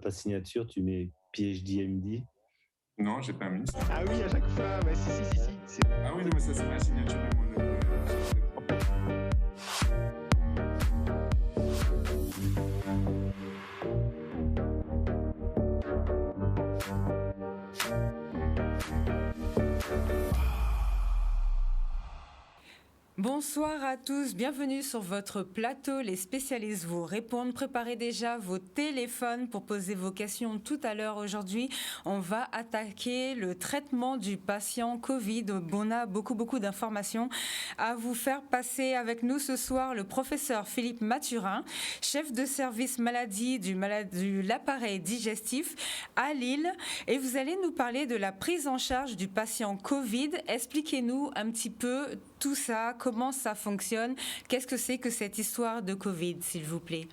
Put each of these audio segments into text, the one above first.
Ta signature, tu mets PhD MD. Non, j'ai pas mis ça. Ah oui, à chaque fois, ouais, si. Ah oui, non, mais ça, c'est ma signature de mon Bonsoir à tous, bienvenue sur votre plateau. Les spécialistes vous répondent. Préparez déjà vos téléphones pour poser vos questions tout à l'heure. Aujourd'hui, on va attaquer le traitement du patient Covid. On a beaucoup d'informations à vous faire passer. Avec nous ce soir, le professeur Philippe Mathurin, chef de service maladie de l'appareil digestif à Lille. Et vous allez nous parler de la prise en charge du patient Covid. Expliquez-nous un petit peu tout ça, comment ça fonctionne, qu'est-ce que c'est que cette histoire de Covid, s'il vous plaît?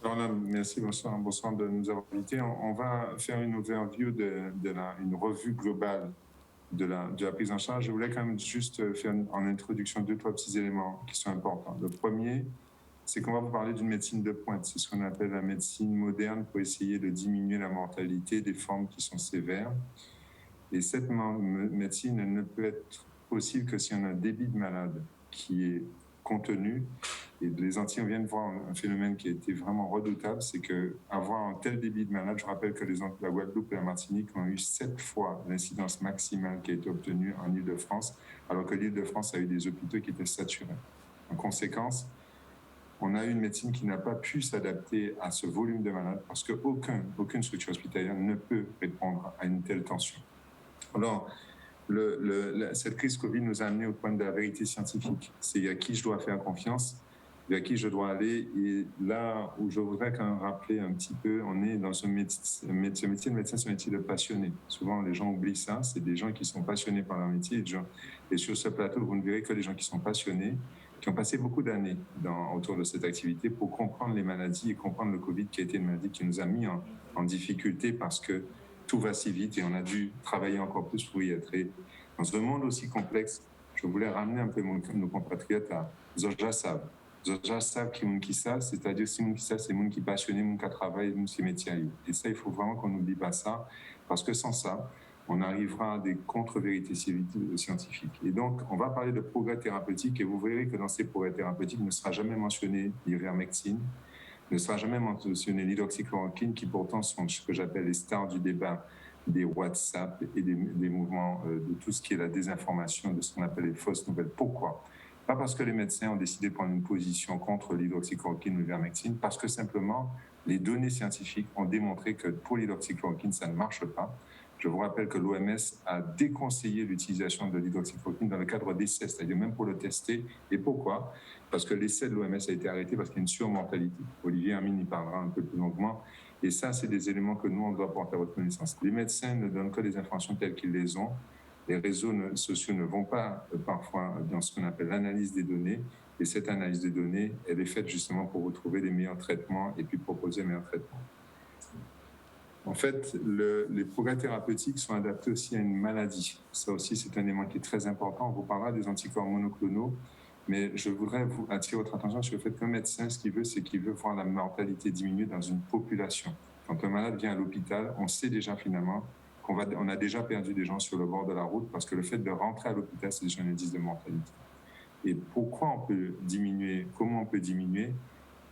Alors là, merci, bonsoir de nous avoir invités. On va faire une overview une revue globale de la prise en charge. Je voulais quand même juste faire en introduction 2-3 petits éléments qui sont importants. Le premier, c'est qu'on va vous parler d'une médecine de pointe. C'est ce qu'on appelle la médecine moderne pour essayer de diminuer la mortalité des formes qui sont sévères. Et cette médecine ne peut être possible que si on a un débit de malades qui est contenu. Et les Antilles, on vient de voir un phénomène qui a été vraiment redoutable, c'est qu'avoir un tel débit de malades, je rappelle que la Guadeloupe et la Martinique ont eu 7 fois l'incidence maximale qui a été obtenue en Île-de-France, alors que l'Île-de-France a eu des hôpitaux qui étaient saturés. En conséquence, on a eu une médecine qui n'a pas pu s'adapter à ce volume de malades parce qu'aucune structure hospitalière ne peut répondre à une telle tension. Alors, cette crise Covid nous a amené au point de la vérité scientifique. C'est à qui je dois faire confiance, vers qui je dois aller. Et là où je voudrais quand même rappeler un petit peu, on est dans ce métier de médecin, c'est un métier de passionné. Souvent, les gens oublient ça. C'est des gens qui sont passionnés par leur métier. Et sur ce plateau, vous ne verrez que des gens qui sont passionnés, qui ont passé beaucoup d'années autour de cette activité pour comprendre les maladies et comprendre le Covid, qui a été une maladie qui nous a mis en difficulté parce que tout va si vite et on a dû travailler encore plus pour y être. Et dans ce monde aussi complexe, je voulais ramener un peu nos compatriotes à Zoja Sav. Zoja Sav qui ça, c'est-à-dire si moun qui ça, c'est moun qui passionné, moun qui travaille, moun qui métier. Et ça, il faut vraiment qu'on n'oublie pas ça, parce que sans ça, on arrivera à des contre-vérités scientifiques. Et donc, on va parler de progrès thérapeutiques et vous verrez que dans ces progrès thérapeutiques, ne sera jamais mentionné l'ivermectine, ne sera jamais mentionné l'hydroxychloroquine, qui pourtant sont ce que j'appelle les stars du débat des WhatsApp et des mouvements de tout ce qui est la désinformation, de ce qu'on appelle les fausses nouvelles. Pourquoi ? Pas parce que les médecins ont décidé de prendre une position contre l'hydroxychloroquine ou l'ivermectine, parce que simplement, les données scientifiques ont démontré que pour l'hydroxychloroquine, ça ne marche pas. Je vous rappelle que l'OMS a déconseillé l'utilisation de l'hydroxychloroquine dans le cadre d'essais, c'est-à-dire même pour le tester. Et pourquoi ? Parce que l'essai de l'OMS a été arrêté parce qu'il y a une surmortalité. Olivier Hermine y parlera un peu plus longuement. Et ça, c'est des éléments que nous, on doit porter à votre connaissance. Les médecins ne donnent que des informations telles qu'ils les ont. Les réseaux sociaux ne vont pas parfois dans ce qu'on appelle l'analyse des données. Et cette analyse des données, elle est faite justement pour retrouver les meilleurs traitements et puis proposer les meilleurs traitements. En fait, les progrès thérapeutiques sont adaptés aussi à une maladie. Ça aussi, c'est un élément qui est très important. On vous parlera des anticorps monoclonaux, mais je voudrais vous attirer votre attention sur le fait qu'un médecin, ce qu'il veut, c'est qu'il veut voir la mortalité diminuer dans une population. Quand un malade vient à l'hôpital, on sait déjà finalement on a déjà perdu des gens sur le bord de la route parce que le fait de rentrer à l'hôpital, c'est déjà un indice de mortalité. Et pourquoi on peut diminuer, comment on peut diminuer ?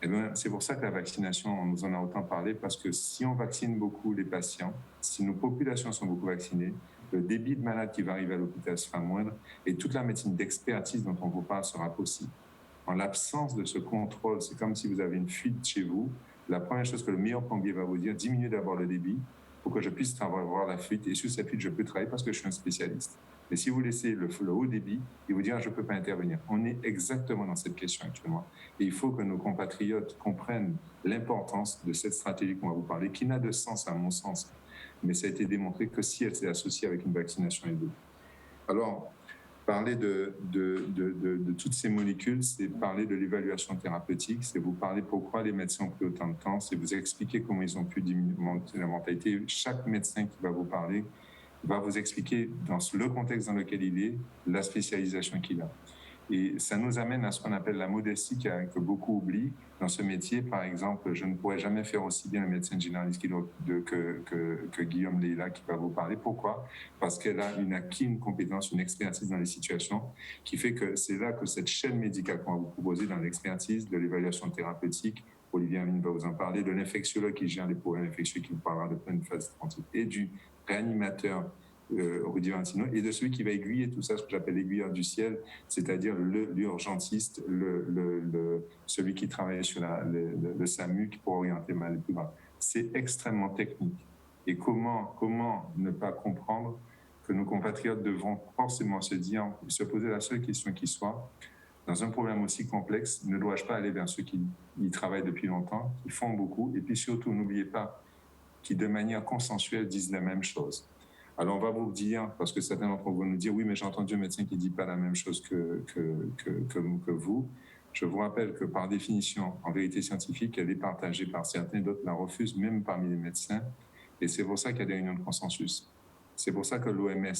Eh bien, c'est pour ça que la vaccination, on nous en a autant parlé, parce que si on vaccine beaucoup les patients, si nos populations sont beaucoup vaccinées, le débit de malades qui va arriver à l'hôpital sera moindre et toute la médecine d'expertise dont on vous parle sera possible. En l'absence de ce contrôle, c'est comme si vous avez une fuite chez vous. La première chose que le meilleur plombier va vous dire, diminuez d'abord le débit pour que je puisse voir la fuite. Et sur cette fuite, je peux travailler parce que je suis un spécialiste. Mais si vous laissez le haut débit, il vous dira, je ne peux pas intervenir. On est exactement dans cette question actuellement. Et il faut que nos compatriotes comprennent l'importance de cette stratégie qu'on va vous parler, qui n'a de sens à mon sens. Mais ça a été démontré que si elle s'est associée avec une vaccination et d'autres. Alors, parler de toutes ces molécules, c'est parler de l'évaluation thérapeutique, c'est vous parler pourquoi les médecins ont pris autant de temps, c'est vous expliquer comment ils ont pu diminuer la mortalité. Chaque médecin qui va vous parler va vous expliquer dans le contexte dans lequel il est, la spécialisation qu'il a. Et ça nous amène à ce qu'on appelle la modestie que beaucoup oublient. Dans ce métier, par exemple, je ne pourrais jamais faire aussi bien le médecin généraliste que Guillaume Leila qui va vous parler. Pourquoi ? Parce qu'elle a acquis une compétence, une expertise dans les situations qui fait que c'est là que cette chaîne médicale qu'on va vous proposer dans l'expertise, de l'évaluation thérapeutique, Olivier Amine va vous en parler, de l'infectiologue qui gère les problèmes infectieux qui vous parlera de plein de phases et du réanimateur Rudy Valentino, et de celui qui va aiguiller tout ça, ce que j'appelle l'aiguilleur du ciel, c'est-à-dire l'urgentiste, celui qui travaille sur le SAMU pour orienter mal les plus graves. C'est extrêmement technique. Et comment ne pas comprendre que nos compatriotes devront forcément se poser la seule question qui soit, dans un problème aussi complexe, ne dois-je pas aller vers ceux qui y travaillent depuis longtemps, qui font beaucoup, et puis surtout, n'oubliez pas, qui de manière consensuelle disent la même chose. Alors, on va vous dire, parce que certains d'entre vous vont nous dire, oui, mais j'ai entendu un médecin qui ne dit pas la même chose que vous. Je vous rappelle que par définition, en vérité scientifique, elle est partagée par certains, d'autres la refusent, même parmi les médecins. Et c'est pour ça qu'il y a des réunions de consensus. C'est pour ça que l'OMS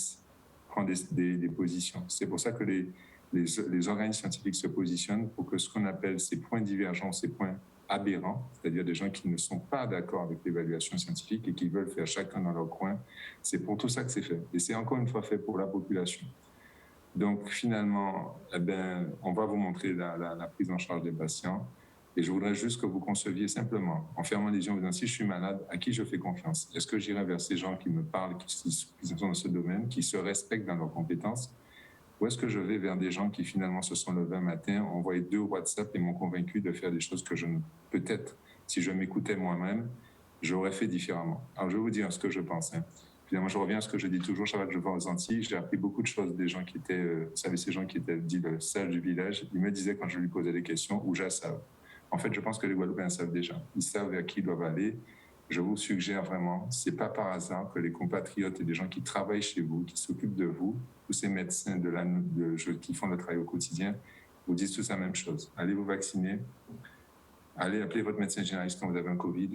prend des positions. C'est pour ça que les organismes scientifiques se positionnent pour que ce qu'on appelle ces points divergents, ces points aberrants, c'est-à-dire des gens qui ne sont pas d'accord avec l'évaluation scientifique et qui veulent faire chacun dans leur coin, c'est pour tout ça que c'est fait. Et c'est encore une fois fait pour la population. Donc finalement, on va vous montrer la prise en charge des patients. Et je voudrais juste que vous conceviez simplement, en fermant les yeux, en vous disant, si je suis malade, à qui je fais confiance ? Est-ce que j'irai vers ces gens qui me parlent, qui sont dans ce domaine, qui se respectent dans leurs compétences ? Ou est-ce que je vais vers des gens qui finalement se sont levés un matin, ont envoyé 2 WhatsApp et m'ont convaincu de faire des choses que peut-être, si je m'écoutais moi-même, j'aurais fait différemment. Alors je vais vous dire ce que je pense. Finalement, je reviens à ce que je dis toujours, chaque fois que je vais aux Antilles, j'ai appris beaucoup de choses des gens qui étaient, vous savez, ces gens qui étaient dits le sage du village. Ils me disaient quand je lui posais des questions, ou je savais. En fait, je pense que les Guadeloupéens savent déjà. Ils savent vers qui ils doivent aller. Je vous suggère vraiment, c'est pas par hasard que les compatriotes et des gens qui travaillent chez vous, qui s'occupent de vous, tous ces médecins qui font le travail au quotidien, vous disent tous la même chose. Allez vous vacciner, allez appeler votre médecin généraliste quand vous avez un Covid,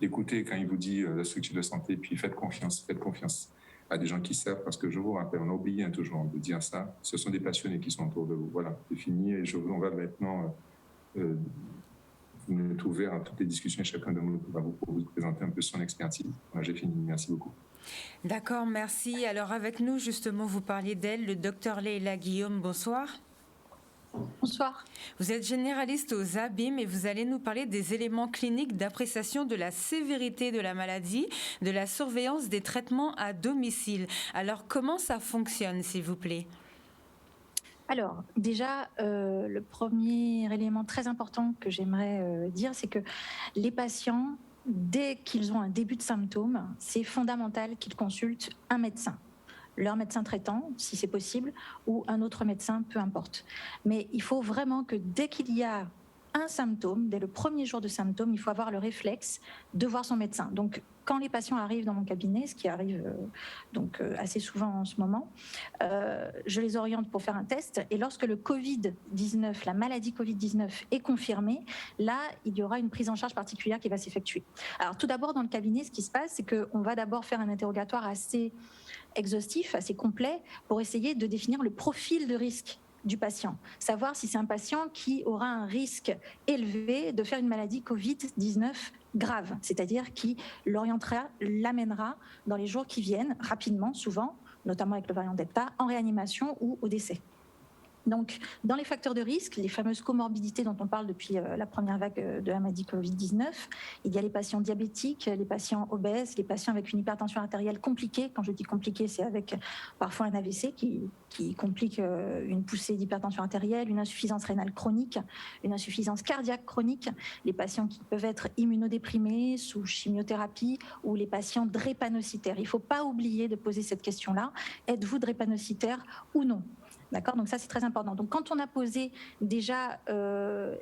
écoutez quand il vous dit la structure de santé, puis faites confiance à des gens qui savent, parce que je vous rappelle, on a oublié toujours de dire ça, ce sont des passionnés qui sont autour de vous. Voilà, c'est fini, et on va maintenant... Vous êtes ouvert à toutes les discussions et chacun de nous va vous présenter un peu son expertise. Voilà, j'ai fini. Merci beaucoup. D'accord, merci. Alors avec nous, justement, vous parliez d'elle, le docteur Leila Guillaume. Bonsoir. Bonsoir. Vous êtes généraliste aux ABIM et vous allez nous parler des éléments cliniques d'appréciation de la sévérité de la maladie, de la surveillance des traitements à domicile. Alors comment ça fonctionne, s'il vous plaît ? Alors, déjà, le premier élément très important que j'aimerais dire, c'est que les patients, dès qu'ils ont un début de symptômes, c'est fondamental qu'ils consultent un médecin, leur médecin traitant, si c'est possible, ou un autre médecin, peu importe. Mais il faut vraiment que dès qu'il y a un symptôme, dès le premier jour de symptômes, il faut avoir le réflexe de voir son médecin. Donc, quand les patients arrivent dans mon cabinet, ce qui arrive assez souvent en ce moment, je les oriente pour faire un test. Et lorsque le Covid-19, la maladie Covid-19 est confirmée, là, il y aura une prise en charge particulière qui va s'effectuer. Alors, tout d'abord, dans le cabinet, ce qui se passe, c'est qu'on va d'abord faire un interrogatoire assez exhaustif, assez complet, pour essayer de définir le profil de risque du patient, savoir si c'est un patient qui aura un risque élevé de faire une maladie Covid-19 grave, c'est-à-dire qui l'orientera, l'amènera dans les jours qui viennent, rapidement, souvent, notamment avec le variant Delta, en réanimation ou au décès. Donc, dans les facteurs de risque, les fameuses comorbidités dont on parle depuis la première vague de la maladie Covid-19, il y a les patients diabétiques, les patients obèses, les patients avec une hypertension artérielle compliquée. Quand je dis compliquée, c'est avec parfois un AVC qui complique une poussée d'hypertension artérielle, une insuffisance rénale chronique, une insuffisance cardiaque chronique, les patients qui peuvent être immunodéprimés sous chimiothérapie ou les patients drépanocytaires. Il ne faut pas oublier de poser cette question-là. Êtes-vous drépanocytaire ou non ? D'accord ? Donc ça, c'est très important. Donc quand on a posé déjà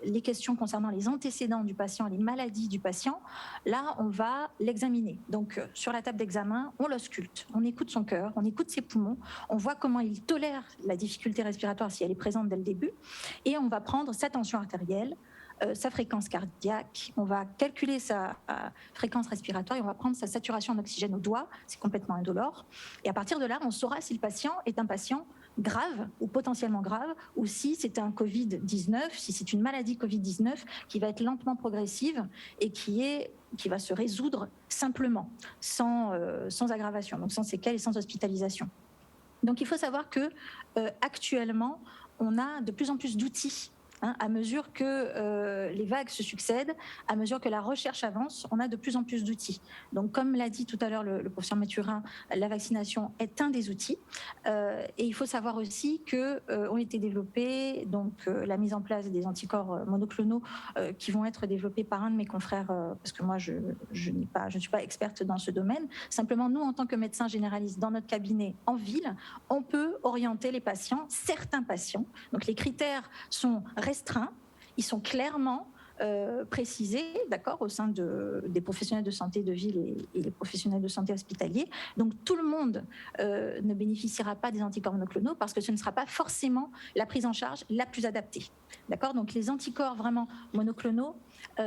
les questions concernant les antécédents du patient, les maladies du patient, là, on va l'examiner. Donc sur la table d'examen, on l'ausculte, on écoute son cœur, on écoute ses poumons, on voit comment il tolère la difficulté respiratoire si elle est présente dès le début, et on va prendre sa tension artérielle, sa fréquence cardiaque, on va calculer sa fréquence respiratoire et on va prendre sa saturation en oxygène au doigt, c'est complètement indolore. Et à partir de là, on saura si le patient est un patient grave ou potentiellement grave, ou si c'est un Covid-19, si c'est une maladie Covid-19 qui va être lentement progressive et qui va se résoudre simplement, sans aggravation, donc sans séquelles et sans hospitalisation. Donc il faut savoir que actuellement, on a de plus en plus d'outils. À mesure que les vagues se succèdent, à mesure que la recherche avance, on a de plus en plus d'outils. Donc, comme l'a dit tout à l'heure le professeur Mathurin, la vaccination est un des outils. Et il faut savoir aussi qu'on été développés, donc la mise en place des anticorps monoclonaux qui vont être développés par un de mes confrères, parce que moi, je ne suis pas experte dans ce domaine. Simplement, nous, en tant que médecins généralistes, dans notre cabinet en ville, on peut orienter les patients, certains patients. Donc, les critères sont restreints, ils sont clairement précisés, d'accord, au sein des professionnels de santé de ville et les professionnels de santé hospitaliers. Donc tout le monde ne bénéficiera pas des anticorps monoclonaux parce que ce ne sera pas forcément la prise en charge la plus adaptée, d'accord. Donc les anticorps vraiment monoclonaux,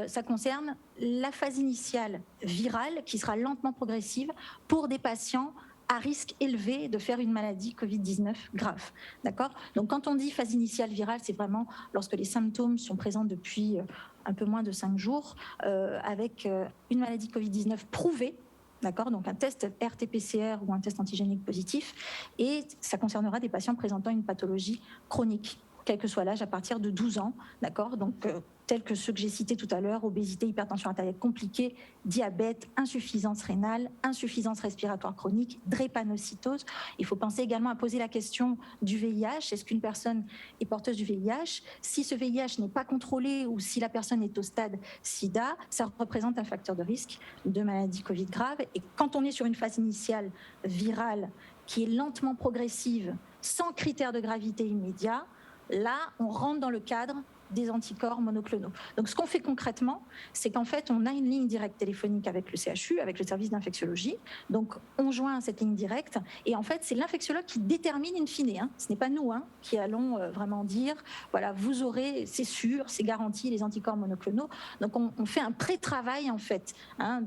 ça concerne la phase initiale virale qui sera lentement progressive pour des patients à risque élevé de faire une maladie Covid-19 grave. D'accord ? Donc, quand on dit phase initiale virale, c'est vraiment lorsque les symptômes sont présents depuis un peu moins de 5 jours, avec une maladie Covid-19 prouvée. D'accord ? Donc, un test RT-PCR ou un test antigénique positif. Et ça concernera des patients présentant une pathologie chronique, quel que soit l'âge, à partir de 12 ans. D'accord ? Donc, tels que ceux que j'ai cités tout à l'heure, obésité, hypertension artérielle compliquée, diabète, insuffisance rénale, insuffisance respiratoire chronique, drépanocytose. Il faut penser également à poser la question du VIH. Est-ce qu'une personne est porteuse du VIH ? Si ce VIH n'est pas contrôlé ou si la personne est au stade SIDA, ça représente un facteur de risque de maladie Covid grave. Et quand on est sur une phase initiale virale qui est lentement progressive, sans critères de gravité immédiat, là, on rentre dans le cadre des anticorps monoclonaux. Donc, ce qu'on fait concrètement, c'est qu'en fait, on a une ligne directe téléphonique avec le CHU, avec le service d'infectiologie. Donc, on joint cette ligne directe et en fait, c'est l'infectiologue qui détermine in fine. Ce n'est pas nous qui allons vraiment dire, voilà, vous aurez, c'est sûr, c'est garanti, les anticorps monoclonaux. Donc, on fait un pré-travail, en fait,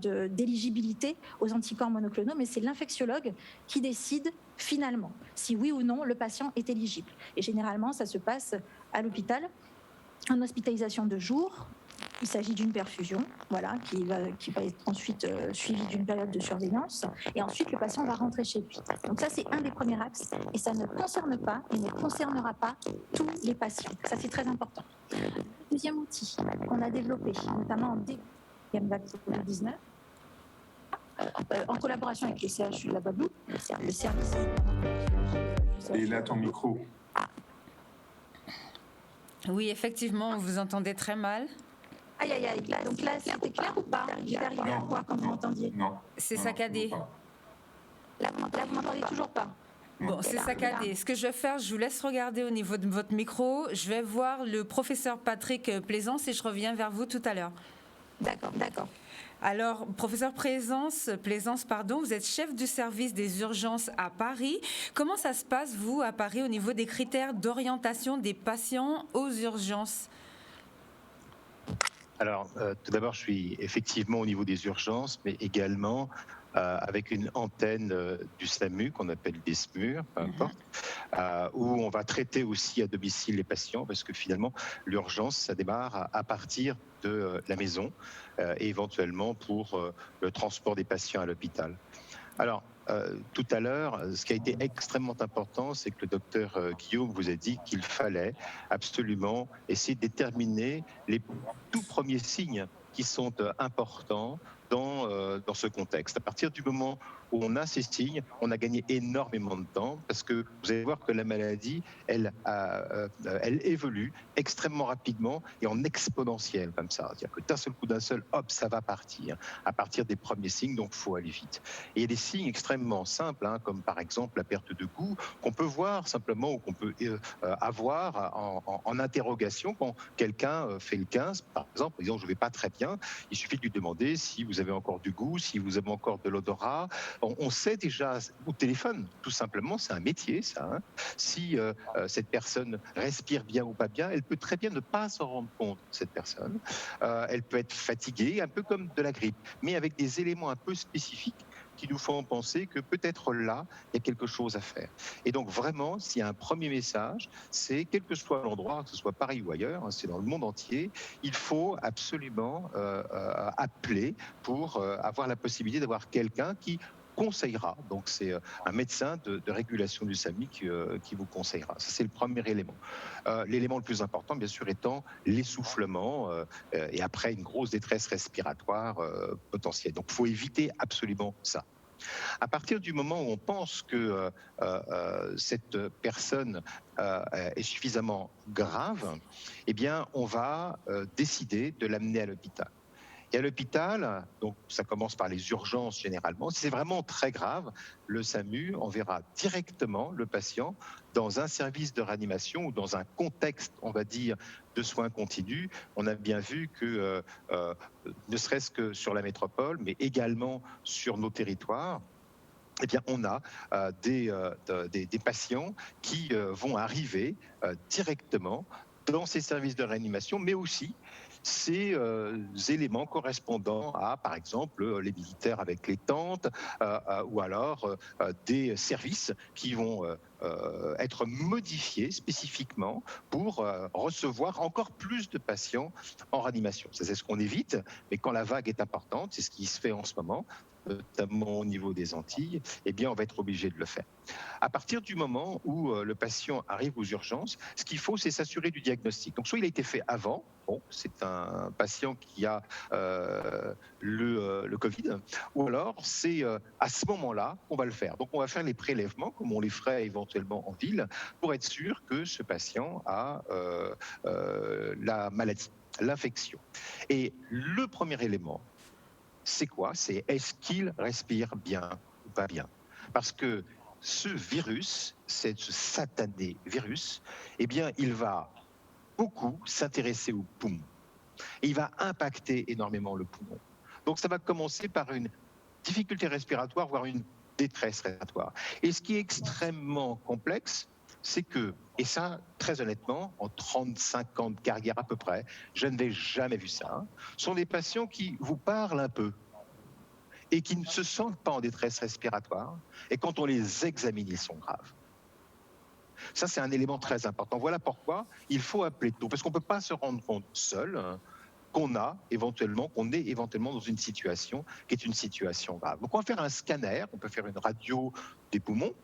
d'éligibilité aux anticorps monoclonaux, mais c'est l'infectiologue qui décide finalement si oui ou non le patient est éligible. Et généralement, ça se passe à l'hôpital, en hospitalisation de jour. Il s'agit d'une perfusion, voilà, qui va être ensuite suivie d'une période de surveillance. Et ensuite, le patient va rentrer chez lui. Donc ça, c'est un des premiers axes. Et ça ne concerne pas et ne concernera pas tous les patients. Ça, c'est très important. Deuxième outil qu'on a développé, notamment en deuxième vague Covid-19, en collaboration avec le CHU de la Guadeloupe, le service... Et là, ton micro. Oui, effectivement, on vous entendait très mal. Aïe, aïe, aïe. Donc là, c'était clair ou pas ? J'étais arrivé à quoi quand vous m'entendiez ? Non. C'est saccadé. Là, vous m'entendez toujours pas ? Bon, c'est saccadé. Ce que je vais faire, je vous laisse regarder au niveau de votre micro. Je vais voir le professeur Patrick Plaisance et je reviens vers vous tout à l'heure. D'accord. Alors, professeur Plaisance, vous êtes chef du service des urgences à Paris. Comment ça se passe, vous, à Paris, au niveau des critères d'orientation des patients aux urgences ? Alors, tout d'abord, je suis effectivement au niveau des urgences, mais également avec une antenne du SAMU, qu'on appelle des SMUR, peu importe, où on va traiter aussi à domicile les patients, parce que finalement, l'urgence, ça démarre à partir de la maison, et éventuellement pour le transport des patients à l'hôpital. Alors, tout à l'heure, ce qui a été extrêmement important, c'est que le docteur Guillaume vous a dit qu'il fallait absolument essayer de déterminer les tout premiers signes qui sont importants dans ce contexte. À partir du moment où on a ces signes, on a gagné énormément de temps parce que vous allez voir que la maladie, elle évolue extrêmement rapidement et en exponentiel comme ça. C'est-à-dire que d'un seul coup, hop, ça va partir à partir des premiers signes, donc il faut aller vite. Et il y a des signes extrêmement simples, comme par exemple la perte de goût, qu'on peut voir simplement ou qu'on peut avoir en interrogation quand quelqu'un fait le 15, par exemple, en disant je ne vais pas très bien. Il suffit de lui demander si vous avez encore du goût, si vous avez encore de l'odorat. On sait déjà au téléphone, tout simplement, c'est un métier ça. Si cette personne respire bien ou pas bien, elle peut très bien ne pas s'en rendre compte, cette personne. Elle peut être fatiguée, un peu comme de la grippe, mais avec des éléments un peu spécifiques qui nous font penser que peut-être là, il y a quelque chose à faire. Et donc vraiment, s'il y a un premier message, c'est quel que soit l'endroit, que ce soit Paris ou ailleurs, hein, c'est dans le monde entier, il faut absolument appeler pour avoir la possibilité d'avoir quelqu'un qui conseillera. Donc c'est un médecin de régulation du SAMU qui vous conseillera. Ça, c'est le premier élément. L'élément le plus important, bien sûr, étant l'essoufflement et après une grosse détresse respiratoire potentielle. Donc il faut éviter absolument ça. À partir du moment où on pense que cette personne est suffisamment grave, eh bien, on va décider de l'amener à l'hôpital. Et à l'hôpital, donc ça commence par les urgences généralement. Si c'est vraiment très grave, le SAMU enverra directement le patient dans un service de réanimation ou dans un contexte, on va dire, de soins continus. On a bien vu que, ne serait-ce que sur la métropole, mais également sur nos territoires, eh bien, on a des patients qui vont arriver directement dans ces services de réanimation, mais aussi ces éléments correspondant à, par exemple, les militaires avec les tentes, ou alors des services qui vont être modifiés spécifiquement pour recevoir encore plus de patients en réanimation. Ça, c'est ce qu'on évite, mais quand la vague est importante, c'est ce qui se fait en ce moment, notamment au niveau des Antilles, eh bien, on va être obligé de le faire. À partir du moment où le patient arrive aux urgences, ce qu'il faut, c'est s'assurer du diagnostic. Donc, soit il a été fait avant, bon, c'est un patient qui a le Covid, ou alors c'est à ce moment-là qu'on va le faire. Donc, on va faire les prélèvements, comme on les ferait éventuellement en ville, pour être sûr que ce patient a la maladie, l'infection. Et le premier élément, c'est quoi? C'est est-ce qu'il respire bien ou pas bien? Parce que ce virus, ce satané virus, eh bien, il va beaucoup s'intéresser au poumon. Et il va impacter énormément le poumon. Donc, ça va commencer par une difficulté respiratoire, voire une détresse respiratoire. Et ce qui est extrêmement complexe, c'est que, et ça, très honnêtement, en 35 ans de carrière à peu près, je n'avais jamais vu ça, sont des patients qui vous parlent un peu et qui ne se sentent pas en détresse respiratoire. Et quand on les examine, ils sont graves. Ça, c'est un élément très important. Voilà pourquoi il faut appeler tôt, parce qu'on ne peut pas se rendre compte seul qu'on est éventuellement dans une situation qui est une situation grave. Donc, on va faire un scanner, on peut faire une radio des poumons.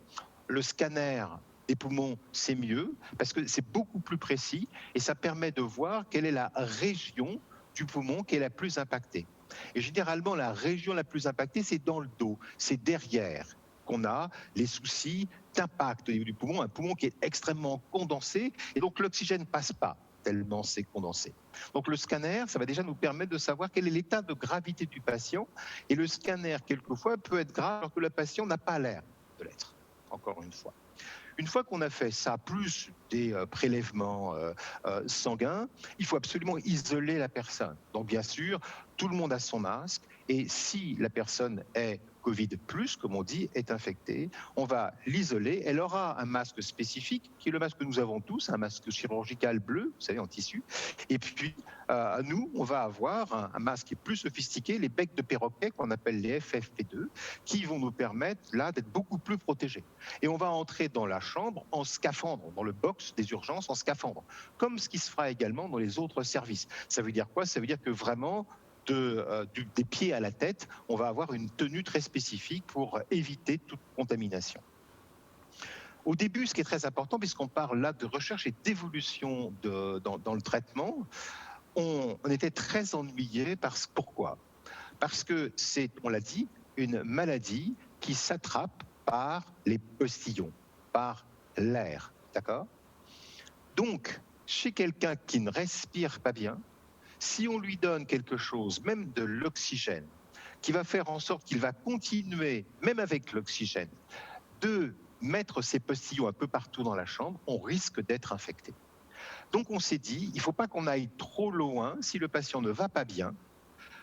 Le scanner des poumons, c'est mieux, parce que c'est beaucoup plus précis et ça permet de voir quelle est la région du poumon qui est la plus impactée. Et généralement, la région la plus impactée, c'est dans le dos, c'est derrière qu'on a les soucis d'impact au niveau du poumon, un poumon qui est extrêmement condensé, et donc l'oxygène ne passe pas tellement c'est condensé. Donc le scanner, ça va déjà nous permettre de savoir quel est l'état de gravité du patient, et le scanner, quelquefois, peut être grave alors que le patient n'a pas l'air de l'être, encore une fois. Une fois qu'on a fait ça, plus des prélèvements sanguins, il faut absolument isoler la personne. Donc bien sûr, tout le monde a son masque, et si la personne est Covid+, comme on dit, est infectée, on va l'isoler. Elle aura un masque spécifique, qui est le masque que nous avons tous, un masque chirurgical bleu, vous savez, en tissu. Et puis, nous, on va avoir un masque qui est plus sophistiqué, les becs de perroquet, qu'on appelle les FFP2, qui vont nous permettre, là, d'être beaucoup plus protégés. Et on va entrer dans la chambre en scaphandre, dans le box des urgences en scaphandre, comme ce qui se fera également dans les autres services. Ça veut dire quoi? Ça veut dire que vraiment, des pieds à la tête, on va avoir une tenue très spécifique pour éviter toute contamination. Au début, ce qui est très important, puisqu'on parle là de recherche et d'évolution dans le traitement, on était très ennuyé. Pourquoi? Parce que c'est, on l'a dit, une maladie qui s'attrape par les postillons, par l'air, d'accord? Donc, chez quelqu'un qui ne respire pas bien, si on lui donne quelque chose, même de l'oxygène, qui va faire en sorte qu'il va continuer, même avec l'oxygène, de mettre ses postillons un peu partout dans la chambre, on risque d'être infecté. Donc on s'est dit, il ne faut pas qu'on aille trop loin si le patient ne va pas bien,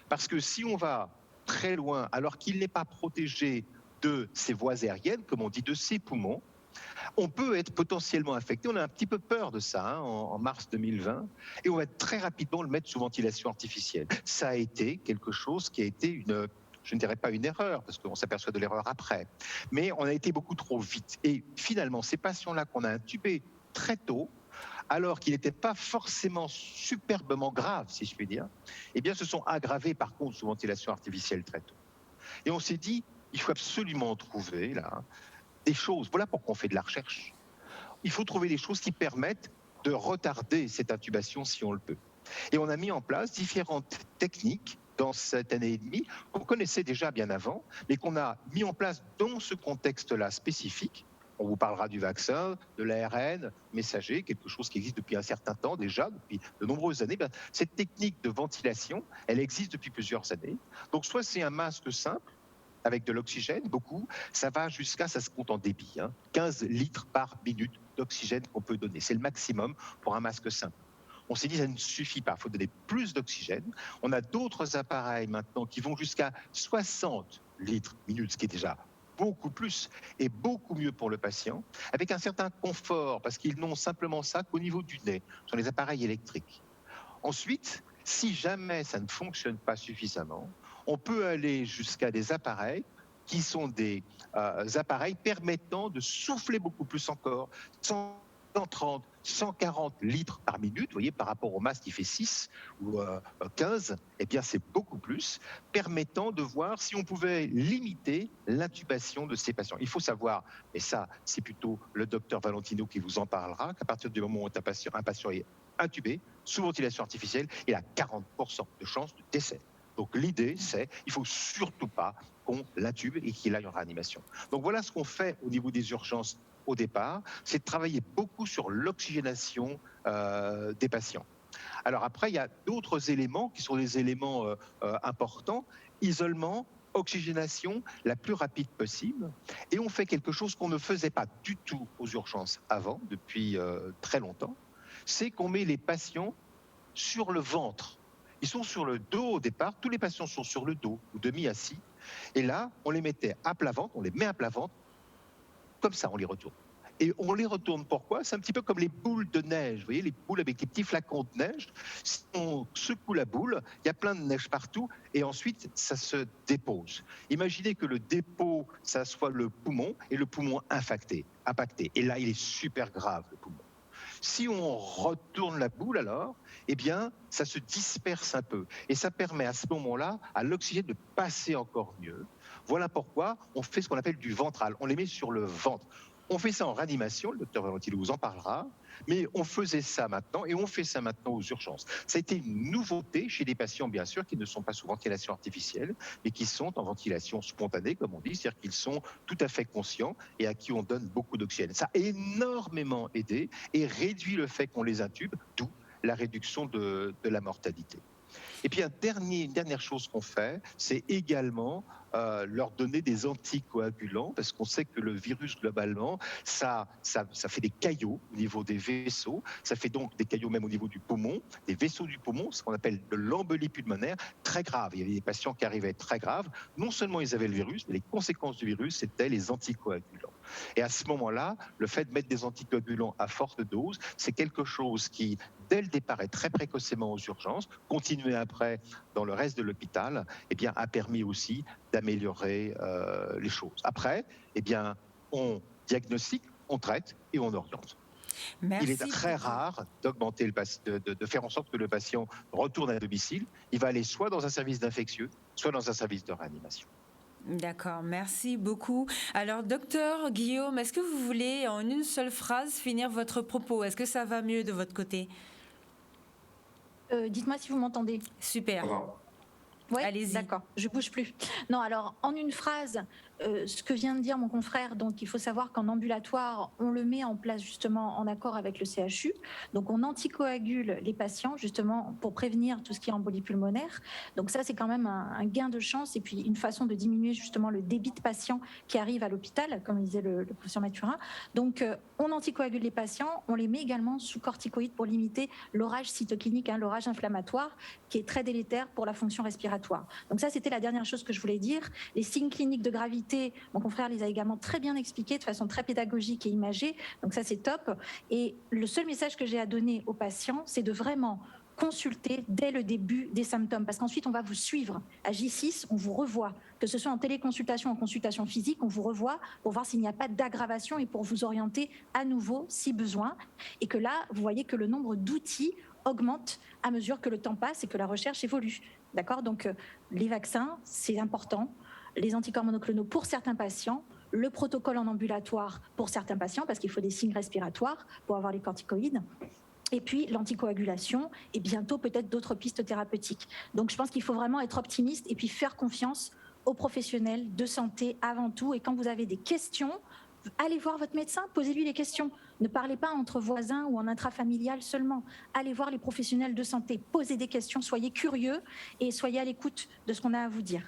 parce que si on va très loin alors qu'il n'est pas protégé de ses voies aériennes, comme on dit, de ses poumons, on peut être potentiellement affecté. On a un petit peu peur de ça en mars 2020, et on va très rapidement le mettre sous ventilation artificielle. Ça a été quelque chose qui a été je ne dirais pas une erreur, parce qu'on s'aperçoit de l'erreur après, mais on a été beaucoup trop vite. Et finalement, ces patients-là qu'on a intubés très tôt, alors qu'ils n'étaient pas forcément superbement graves, si je puis dire, eh bien, se sont aggravés par contre sous ventilation artificielle très tôt. Et on s'est dit, il faut absolument trouver là des choses. Voilà pourquoi on fait de la recherche. Il faut trouver des choses qui permettent de retarder cette intubation si on le peut. Et on a mis en place différentes techniques dans cette année et demie qu'on connaissait déjà bien avant, mais qu'on a mis en place dans ce contexte-là spécifique. On vous parlera du vaccin, de l'ARN messager, quelque chose qui existe depuis un certain temps déjà, depuis de nombreuses années. Cette technique de ventilation, elle existe depuis plusieurs années. Donc soit c'est un masque simple, avec de l'oxygène, beaucoup, ça va jusqu'à, ça se compte en débit, 15 litres par minute d'oxygène qu'on peut donner. C'est le maximum pour un masque simple. On s'est dit, ça ne suffit pas, il faut donner plus d'oxygène. On a d'autres appareils maintenant qui vont jusqu'à 60 litres minute, ce qui est déjà beaucoup plus et beaucoup mieux pour le patient, avec un certain confort, parce qu'ils n'ont simplement ça qu'au niveau du nez, sur les appareils électriques. Ensuite, si jamais ça ne fonctionne pas suffisamment, on peut aller jusqu'à des appareils qui sont des appareils permettant de souffler beaucoup plus encore, 130, 140 litres par minute, vous voyez, par rapport au masque qui fait 6 ou 15, eh bien c'est beaucoup plus, permettant de voir si on pouvait limiter l'intubation de ces patients. Il faut savoir, et ça c'est plutôt le docteur Valentino qui vous en parlera, qu'à partir du moment où un patient est intubé, sous ventilation artificielle, il a 40% de chances de décès. Donc l'idée, c'est il ne faut surtout pas qu'on l'intube et qu'il aille en réanimation. Donc voilà ce qu'on fait au niveau des urgences au départ, c'est de travailler beaucoup sur l'oxygénation des patients. Alors après, il y a d'autres éléments qui sont des éléments importants. Isolement, oxygénation la plus rapide possible. Et on fait quelque chose qu'on ne faisait pas du tout aux urgences avant, depuis très longtemps, c'est qu'on met les patients sur le ventre. Ils sont sur le dos au départ, tous les patients sont sur le dos ou demi-assis. Et là, on les mettait à plat ventre, on les met à plat ventre, comme ça on les retourne. Et on les retourne pourquoi? C'est un petit peu comme les boules de neige, vous voyez, les boules avec les petits flacons de neige. Si on secoue la boule, il y a plein de neige partout, et ensuite ça se dépose. Imaginez que le dépôt, ça soit le poumon, et le poumon impacté. Et là, il est super grave, le poumon. Si on retourne la boule alors, eh bien, ça se disperse un peu. Et ça permet à ce moment-là à l'oxygène de passer encore mieux. Voilà pourquoi on fait ce qu'on appelle du ventral. On les met sur le ventre. On fait ça en réanimation, le docteur Valentino vous en parlera, mais on faisait ça maintenant et on fait ça maintenant aux urgences. Ça a été une nouveauté chez des patients, bien sûr, qui ne sont pas sous ventilation artificielle, mais qui sont en ventilation spontanée, comme on dit, c'est-à-dire qu'ils sont tout à fait conscients et à qui on donne beaucoup d'oxygène. Ça a énormément aidé et réduit le fait qu'on les intube, d'où la réduction de la mortalité. Et puis une dernière chose qu'on fait, c'est également leur donner des anticoagulants, parce qu'on sait que le virus, globalement, ça fait des caillots au niveau des vaisseaux, ça fait donc des caillots même au niveau du poumon, des vaisseaux du poumon, ce qu'on appelle de l'embolie pulmonaire, très grave. Il y avait des patients qui arrivaient très graves. Non seulement ils avaient le virus, mais les conséquences du virus, c'était les anticoagulants. Et à ce moment-là, le fait de mettre des anticoagulants à forte dose, c'est quelque chose qui, dès le départ et très précocement aux urgences, continuer après dans le reste de l'hôpital, eh bien, a permis aussi d'améliorer les choses. Après, eh bien, on diagnostique, on traite et on oriente. Merci. Il est très rare d'augmenter de faire en sorte que le patient retourne à domicile. Il va aller soit dans un service d'infectieux, soit dans un service de réanimation. D'accord, merci beaucoup. Alors, docteur Guillaume, est-ce que vous voulez en une seule phrase finir votre propos? Est-ce que ça va mieux de votre côté? Dites-moi si vous m'entendez. Super. Oui, allez-y. D'accord, je bouge plus. Non, alors en une phrase, ce que vient de dire mon confrère, donc il faut savoir qu'en ambulatoire, on le met en place justement en accord avec le CHU. Donc on anticoagule les patients justement pour prévenir tout ce qui est embolie pulmonaire. Donc ça, c'est quand même un gain de chance et puis une façon de diminuer justement le débit de patients qui arrivent à l'hôpital, comme disait le professeur Mathurin. Donc on anticoagule les patients, on les met également sous corticoïdes pour limiter l'orage cytokinique, l'orage inflammatoire, qui est très délétère pour la fonction respiratoire. Donc ça, c'était la dernière chose que je voulais dire. Les signes cliniques de gravité, mon confrère les a également très bien expliqués de façon très pédagogique et imagée. Donc ça, c'est top. Et le seul message que j'ai à donner aux patients, c'est de vraiment consulter dès le début des symptômes, parce qu'ensuite on va vous suivre. À J6, on vous revoit, que ce soit en téléconsultation ou en consultation physique, on vous revoit pour voir s'il n'y a pas d'aggravation et pour vous orienter à nouveau si besoin. Et que là, vous voyez que le nombre d'outils augmente à mesure que le temps passe et que la recherche évolue. D'accord ? Donc les vaccins, c'est important. Les anticorps monoclonaux pour certains patients, le protocole en ambulatoire pour certains patients, parce qu'il faut des signes respiratoires pour avoir les corticoïdes, et puis l'anticoagulation, et bientôt peut-être d'autres pistes thérapeutiques. Donc je pense qu'il faut vraiment être optimiste et puis faire confiance aux professionnels de santé avant tout. Et quand vous avez des questions, allez voir votre médecin, posez-lui les questions. Ne parlez pas entre voisins ou en intrafamilial seulement. Allez voir les professionnels de santé, posez des questions, soyez curieux et soyez à l'écoute de ce qu'on a à vous dire.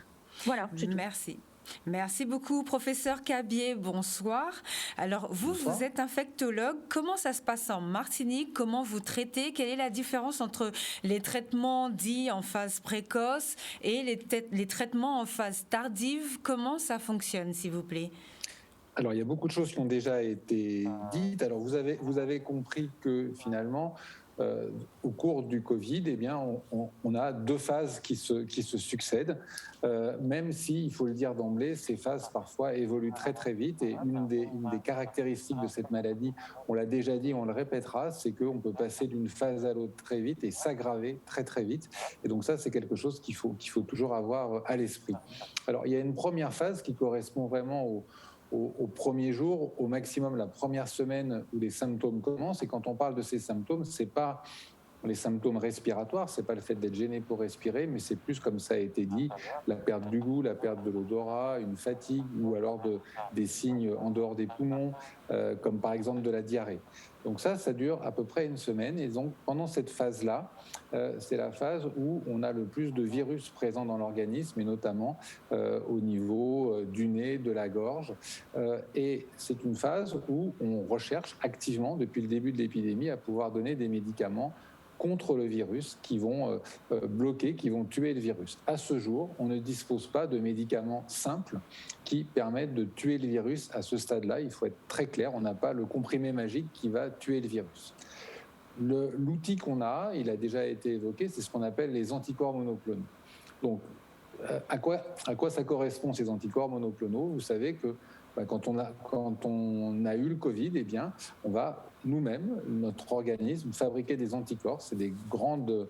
Voilà, c'est tout. Merci. Merci beaucoup, professeur Cabier. Bonsoir. Alors, Bonsoir. vous êtes infectologue. Comment ça se passe en Martinique? Comment vous traitez? Quelle est la différence entre les traitements dits en phase précoce et les traitements en phase tardive? Comment ça fonctionne, s'il vous plaît? Alors, il y a beaucoup de choses qui ont déjà été dites. Alors, vous avez compris que finalement, au cours du Covid, eh bien, on a deux phases qui se succèdent, même si, il faut le dire d'emblée, ces phases parfois évoluent très très vite. Et une des caractéristiques de cette maladie, on l'a déjà dit, on le répétera, c'est qu'on peut passer d'une phase à l'autre très vite et s'aggraver très très vite. Et donc ça, c'est quelque chose qu'il faut toujours avoir à l'esprit. Alors, il y a une première phase qui correspond vraiment au premier jour, au maximum la première semaine où les symptômes commencent. Et quand on parle de ces symptômes, c'est pas les symptômes respiratoires, c'est pas le fait d'être gêné pour respirer, mais c'est plus, comme ça a été dit, la perte du goût, la perte de l'odorat, une fatigue ou alors des signes en dehors des poumons, comme par exemple de la diarrhée. Donc ça dure à peu près une semaine. Et donc pendant cette phase-là, c'est la phase où on a le plus de virus présents dans l'organisme, et notamment au niveau du nez, de la gorge. Et c'est une phase où on recherche activement, depuis le début de l'épidémie, à pouvoir donner des médicaments contre le virus qui vont bloquer, qui vont tuer le virus. À ce jour, on ne dispose pas de médicaments simples qui permettent de tuer le virus à ce stade-là. Il faut être très clair, on n'a pas le comprimé magique qui va tuer le virus. L'outil qu'on a, il a déjà été évoqué, c'est ce qu'on appelle les anticorps monoclonaux. Donc, à quoi ça correspond, ces anticorps monoclonaux? Vous savez que quand on a eu le Covid, eh bien, on va nous-mêmes, notre organisme, fabriquer des anticorps. C'est des grandes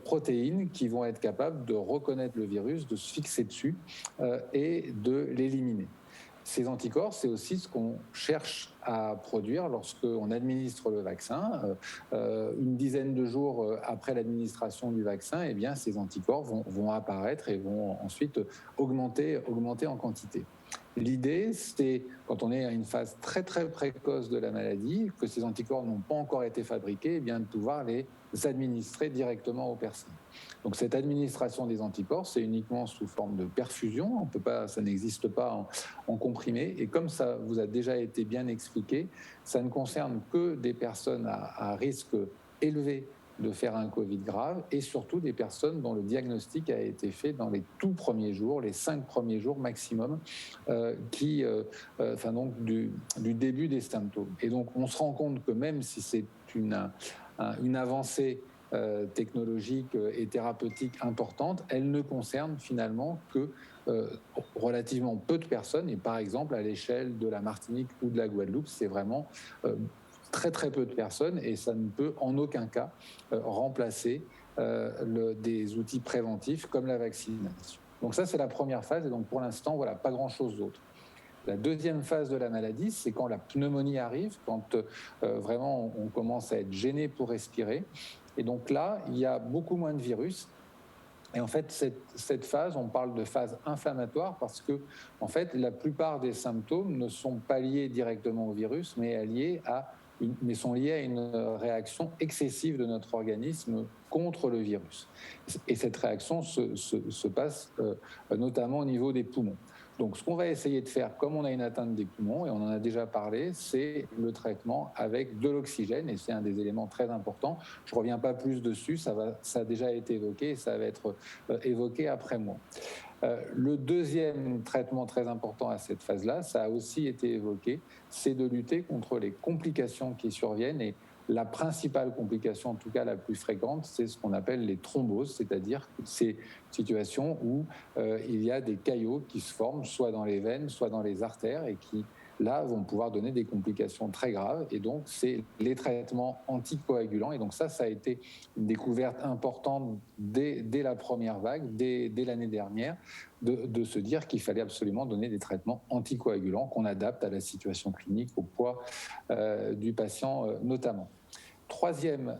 protéines qui vont être capables de reconnaître le virus, de se fixer dessus et de l'éliminer. Ces anticorps, c'est aussi ce qu'on cherche à produire lorsqu'on administre le vaccin. Une dizaine de jours après l'administration du vaccin, eh bien, ces anticorps vont apparaître et vont ensuite augmenter en quantité. L'idée, c'est, quand on est à une phase très très précoce de la maladie, que ces anticorps n'ont pas encore été fabriqués, eh bien, de pouvoir les administrer directement aux personnes. Donc cette administration des anticorps, c'est uniquement sous forme de perfusion, ça n'existe pas en comprimé, et comme ça vous a déjà été bien expliqué, ça ne concerne que des personnes à risque élevé de faire un Covid grave, et surtout des personnes dont le diagnostic a été fait dans les tout premiers jours, les 5 premiers jours maximum, donc du début des symptômes. Et donc on se rend compte que même si c'est une avancée technologique et thérapeutique importante, elle ne concerne finalement que relativement peu de personnes, et par exemple à l'échelle de la Martinique ou de la Guadeloupe, c'est vraiment très très peu de personnes, et ça ne peut en aucun cas remplacer des outils préventifs comme la vaccination. Donc ça, c'est la première phase, et donc pour l'instant, voilà, pas grand-chose d'autre. La deuxième phase de la maladie, c'est quand la pneumonie arrive, quand vraiment on commence à être gêné pour respirer. Et donc là, il y a beaucoup moins de virus. Et en fait, cette phase, on parle de phase inflammatoire parce que, en fait, la plupart des symptômes ne sont pas liés directement au virus, mais sont liés à une réaction excessive de notre organisme contre le virus. Et cette réaction se passe notamment au niveau des poumons. Donc, ce qu'on va essayer de faire, comme on a une atteinte des poumons, et on en a déjà parlé, c'est le traitement avec de l'oxygène, et c'est un des éléments très importants. Je ne reviens pas plus dessus, ça a déjà été évoqué, et ça va être évoqué après moi. Le deuxième traitement très important à cette phase-là, ça a aussi été évoqué, c'est de lutter contre les complications qui surviennent. Et La principale complication, en tout cas la plus fréquente, c'est ce qu'on appelle les thromboses, c'est-à-dire ces situations où il y a des caillots qui se forment soit dans les veines, soit dans les artères et qui, là, vont pouvoir donner des complications très graves. Et donc, c'est les traitements anticoagulants. Et donc ça a été une découverte importante dès la première vague, dès l'année dernière, de se dire qu'il fallait absolument donner des traitements anticoagulants qu'on adapte à la situation clinique, au poids du patient notamment. Troisième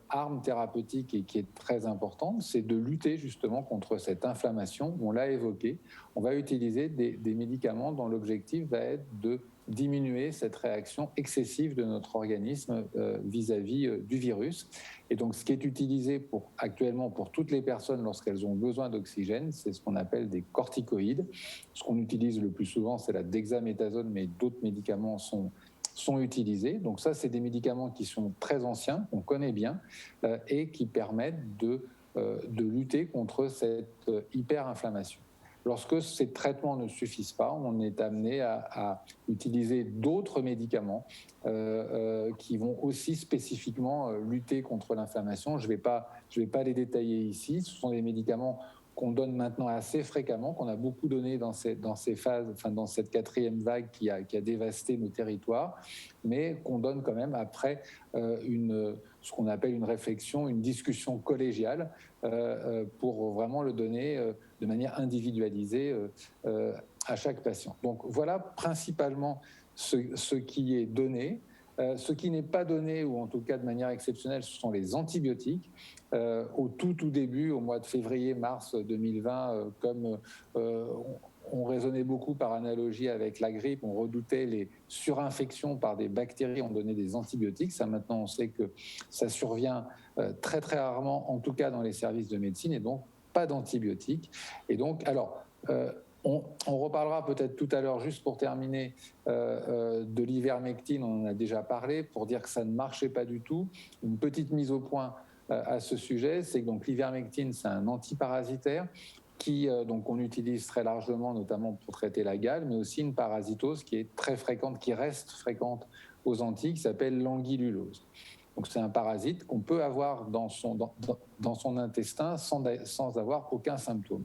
arme thérapeutique et qui est très importante, c'est de lutter justement contre cette inflammation. On l'a évoqué. On va utiliser des médicaments dont l'objectif va être de diminuer cette réaction excessive de notre organisme vis-à-vis du virus. Et donc, ce qui est utilisé actuellement pour toutes les personnes lorsqu'elles ont besoin d'oxygène, c'est ce qu'on appelle des corticoïdes. Ce qu'on utilise le plus souvent, c'est la dexaméthasone, mais d'autres médicaments sont utilisés. Donc ça, c'est des médicaments qui sont très anciens, qu'on connaît bien, et qui permettent de lutter contre cette hyperinflammation. Lorsque ces traitements ne suffisent pas, on est amené à utiliser d'autres médicaments qui vont aussi spécifiquement lutter contre l'inflammation. Je vais pas les détailler ici. Ce sont des médicaments qu'on donne maintenant assez fréquemment, qu'on a beaucoup donné dans ces phases, enfin dans cette quatrième vague qui a dévasté nos territoires, mais qu'on donne quand même après ce qu'on appelle une réflexion, une discussion collégiale pour vraiment le donner de manière individualisée à chaque patient. Donc voilà principalement ce qui est donné. Ce qui n'est pas donné, ou en tout cas de manière exceptionnelle, ce sont les antibiotiques. Au tout début, au mois de février-mars 2020, comme on raisonnait beaucoup par analogie avec la grippe, on redoutait les surinfections par des bactéries, on donnait des antibiotiques. Ça, maintenant, on sait que ça survient très très rarement, en tout cas dans les services de médecine, et donc pas d'antibiotiques. Et donc, alors... on reparlera peut-être tout à l'heure, juste pour terminer, de l'ivermectine, on en a déjà parlé, pour dire que ça ne marchait pas du tout. Une petite mise au point à ce sujet, c'est que donc, l'ivermectine, c'est un antiparasitaire qui donc on utilise très largement, notamment pour traiter la gale, mais aussi une parasitose qui est très fréquente, qui reste fréquente aux Antilles, qui s'appelle l'anguillulose. Donc c'est un parasite qu'on peut avoir dans son intestin sans avoir aucun symptôme.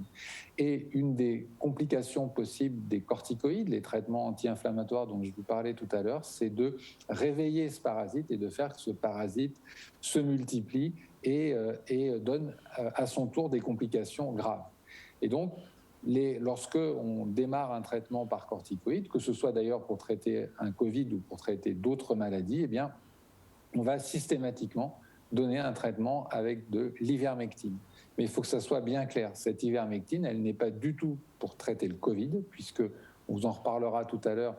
Et une des complications possibles des corticoïdes, les traitements anti-inflammatoires dont je vous parlais tout à l'heure, c'est de réveiller ce parasite et de faire que ce parasite se multiplie et donne à son tour des complications graves. Et donc, lorsque on démarre un traitement par corticoïde, que ce soit d'ailleurs pour traiter un Covid ou pour traiter d'autres maladies, eh bien, on va systématiquement donner un traitement avec de l'ivermectine. Mais il faut que ça soit bien clair. Cette ivermectine, elle n'est pas du tout pour traiter le Covid, puisque, on vous en reparlera tout à l'heure,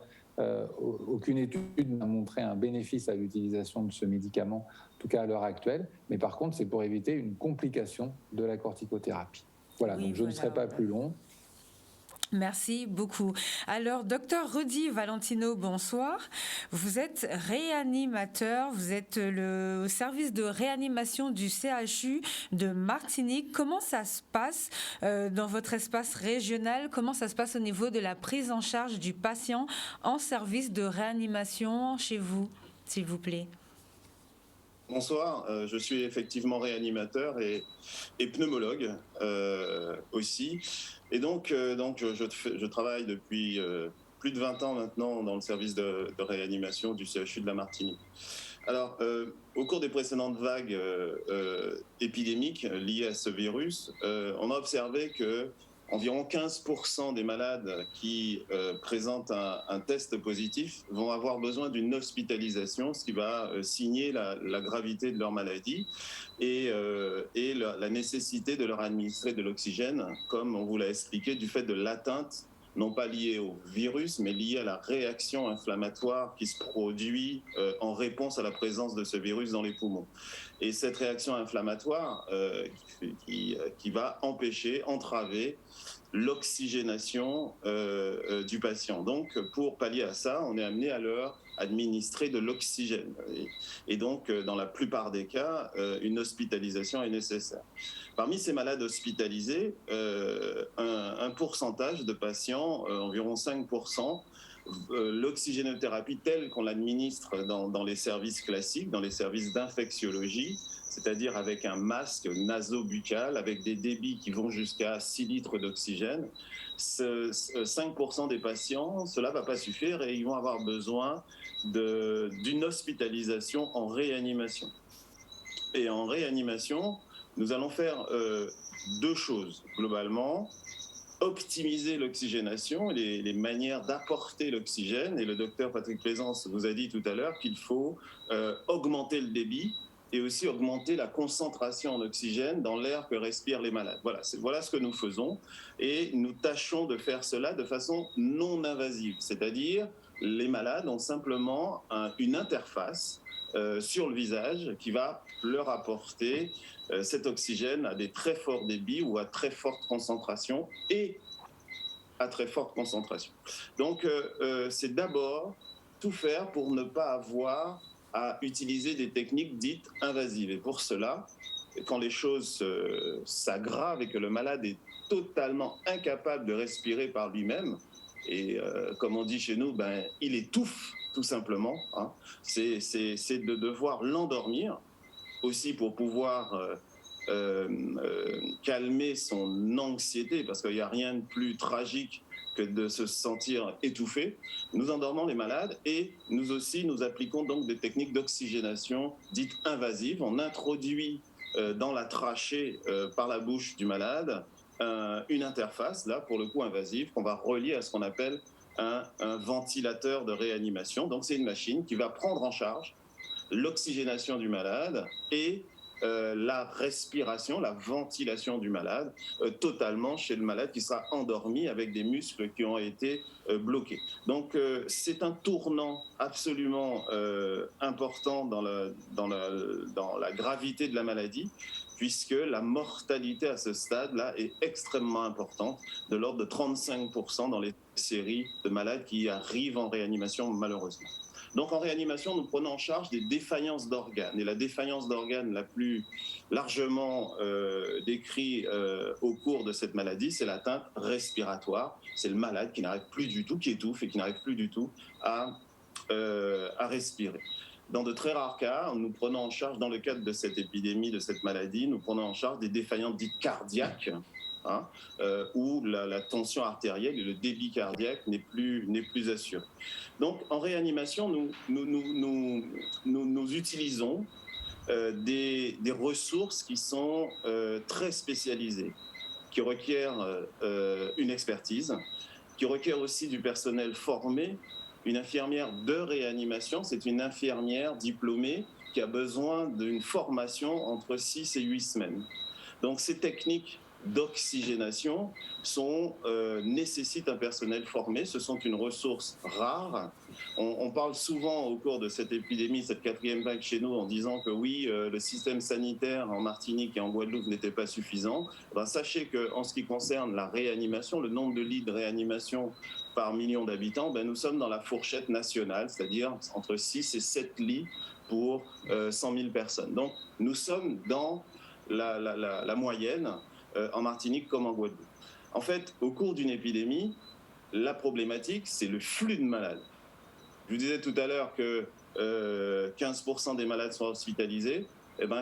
aucune étude n'a montré un bénéfice à l'utilisation de ce médicament, en tout cas à l'heure actuelle. Mais par contre, c'est pour éviter une complication de la corticothérapie. Voilà, oui, donc je ne serai pas plus long. Merci beaucoup. Alors, docteur Rudy Valentino, bonsoir. Vous êtes réanimateur, vous êtes au service de réanimation du CHU de Martinique. Comment ça se passe dans votre espace régional? Comment ça se passe au niveau de la prise en charge du patient en service de réanimation chez vous, s'il vous plaît? Bonsoir, je suis effectivement réanimateur et pneumologue aussi. Et donc je travaille depuis plus de 20 ans maintenant dans le service de réanimation du CHU de la Martinique. Alors, au cours des précédentes vagues épidémiques liées à ce virus, on a observé que environ 15% des malades qui présentent un test positif vont avoir besoin d'une hospitalisation, ce qui va signer la gravité de leur maladie et la nécessité de leur administrer de l'oxygène, comme on vous l'a expliqué, du fait de l'atteinte, non pas liée au virus, mais liée à la réaction inflammatoire qui se produit en réponse à la présence de ce virus dans les poumons. Et cette réaction inflammatoire qui va entraver l'oxygénation du patient. Donc, pour pallier à ça, on est amené à leur administrer de l'oxygène. Et donc, dans la plupart des cas, une hospitalisation est nécessaire. Parmi ces malades hospitalisés, un pourcentage de patients, environ 5%, l'oxygénothérapie telle qu'on l'administre dans les services classiques, dans les services d'infectiologie, c'est-à-dire avec un masque naso-buccal, avec des débits qui vont jusqu'à 6 litres d'oxygène, 5% des patients, cela ne va pas suffire et ils vont avoir besoin d'une hospitalisation en réanimation. Et en réanimation, nous allons faire 2 choses globalement. Optimiser l'oxygénation, les manières d'apporter l'oxygène. Et le docteur Patrick Plaisance vous a dit tout à l'heure qu'il faut augmenter le débit et aussi augmenter la concentration en oxygène dans l'air que respirent les malades. Voilà ce que nous faisons. Et nous tâchons de faire cela de façon non invasive. C'est-à-dire, les malades ont simplement une interface sur le visage qui va leur apporter cet oxygène à des très forts débits ou à très forte concentration et à très forte concentration. Donc, c'est d'abord tout faire pour ne pas avoir à utiliser des techniques dites invasives. Et pour cela, quand les choses s'aggravent et que le malade est totalement incapable de respirer par lui-même, et comme on dit chez nous, il étouffe tout simplement, hein, c'est de devoir l'endormir, aussi pour pouvoir calmer son anxiété, parce qu'il n'y a rien de plus tragique que de se sentir étouffé. Nous endormons les malades et nous aussi, nous appliquons donc des techniques d'oxygénation dites invasives. On introduit dans la trachée par la bouche du malade une interface, là pour le coup invasive, qu'on va relier à ce qu'on appelle un ventilateur de réanimation. Donc c'est une machine qui va prendre en charge l'oxygénation du malade et la respiration, la ventilation du malade, totalement chez le malade qui sera endormi avec des muscles qui ont été bloqués. Donc c'est un tournant absolument important dans la gravité de la maladie, puisque la mortalité à ce stade-là est extrêmement importante, de l'ordre de 35% dans les séries de malades qui arrivent en réanimation malheureusement. Donc en réanimation, nous prenons en charge des défaillances d'organes. Et la défaillance d'organes la plus largement décrite au cours de cette maladie, c'est l'atteinte respiratoire. C'est le malade qui n'arrive plus du tout, qui étouffe et qui n'arrive plus du tout à respirer. Dans de très rares cas, nous prenons en charge, dans le cadre de cette épidémie, de cette maladie, nous prenons en charge des défaillances dites cardiaques, hein, où la tension artérielle et le débit cardiaque n'est plus assuré. Donc en réanimation, nous utilisons des ressources qui sont très spécialisées, qui requièrent une expertise, qui requièrent aussi du personnel formé. Une infirmière de réanimation, c'est une infirmière diplômée qui a besoin d'une formation entre 6 et 8 semaines. Donc ces techniques d'oxygénation nécessitent un personnel formé. Ce sont une ressource rare. On parle souvent au cours de cette épidémie, cette 4e vague chez nous, en disant que oui, le système sanitaire en Martinique et en Guadeloupe n'était pas suffisant. Sachez qu'en ce qui concerne la réanimation, le nombre de lits de réanimation par million d'habitants, nous sommes dans la fourchette nationale, c'est-à-dire entre 6 et 7 lits pour 100 000 personnes. Donc nous sommes dans la moyenne en Martinique comme en Guadeloupe. En fait, au cours d'une épidémie, la problématique, c'est le flux de malades. Je vous disais tout à l'heure que 15% des malades sont hospitalisés.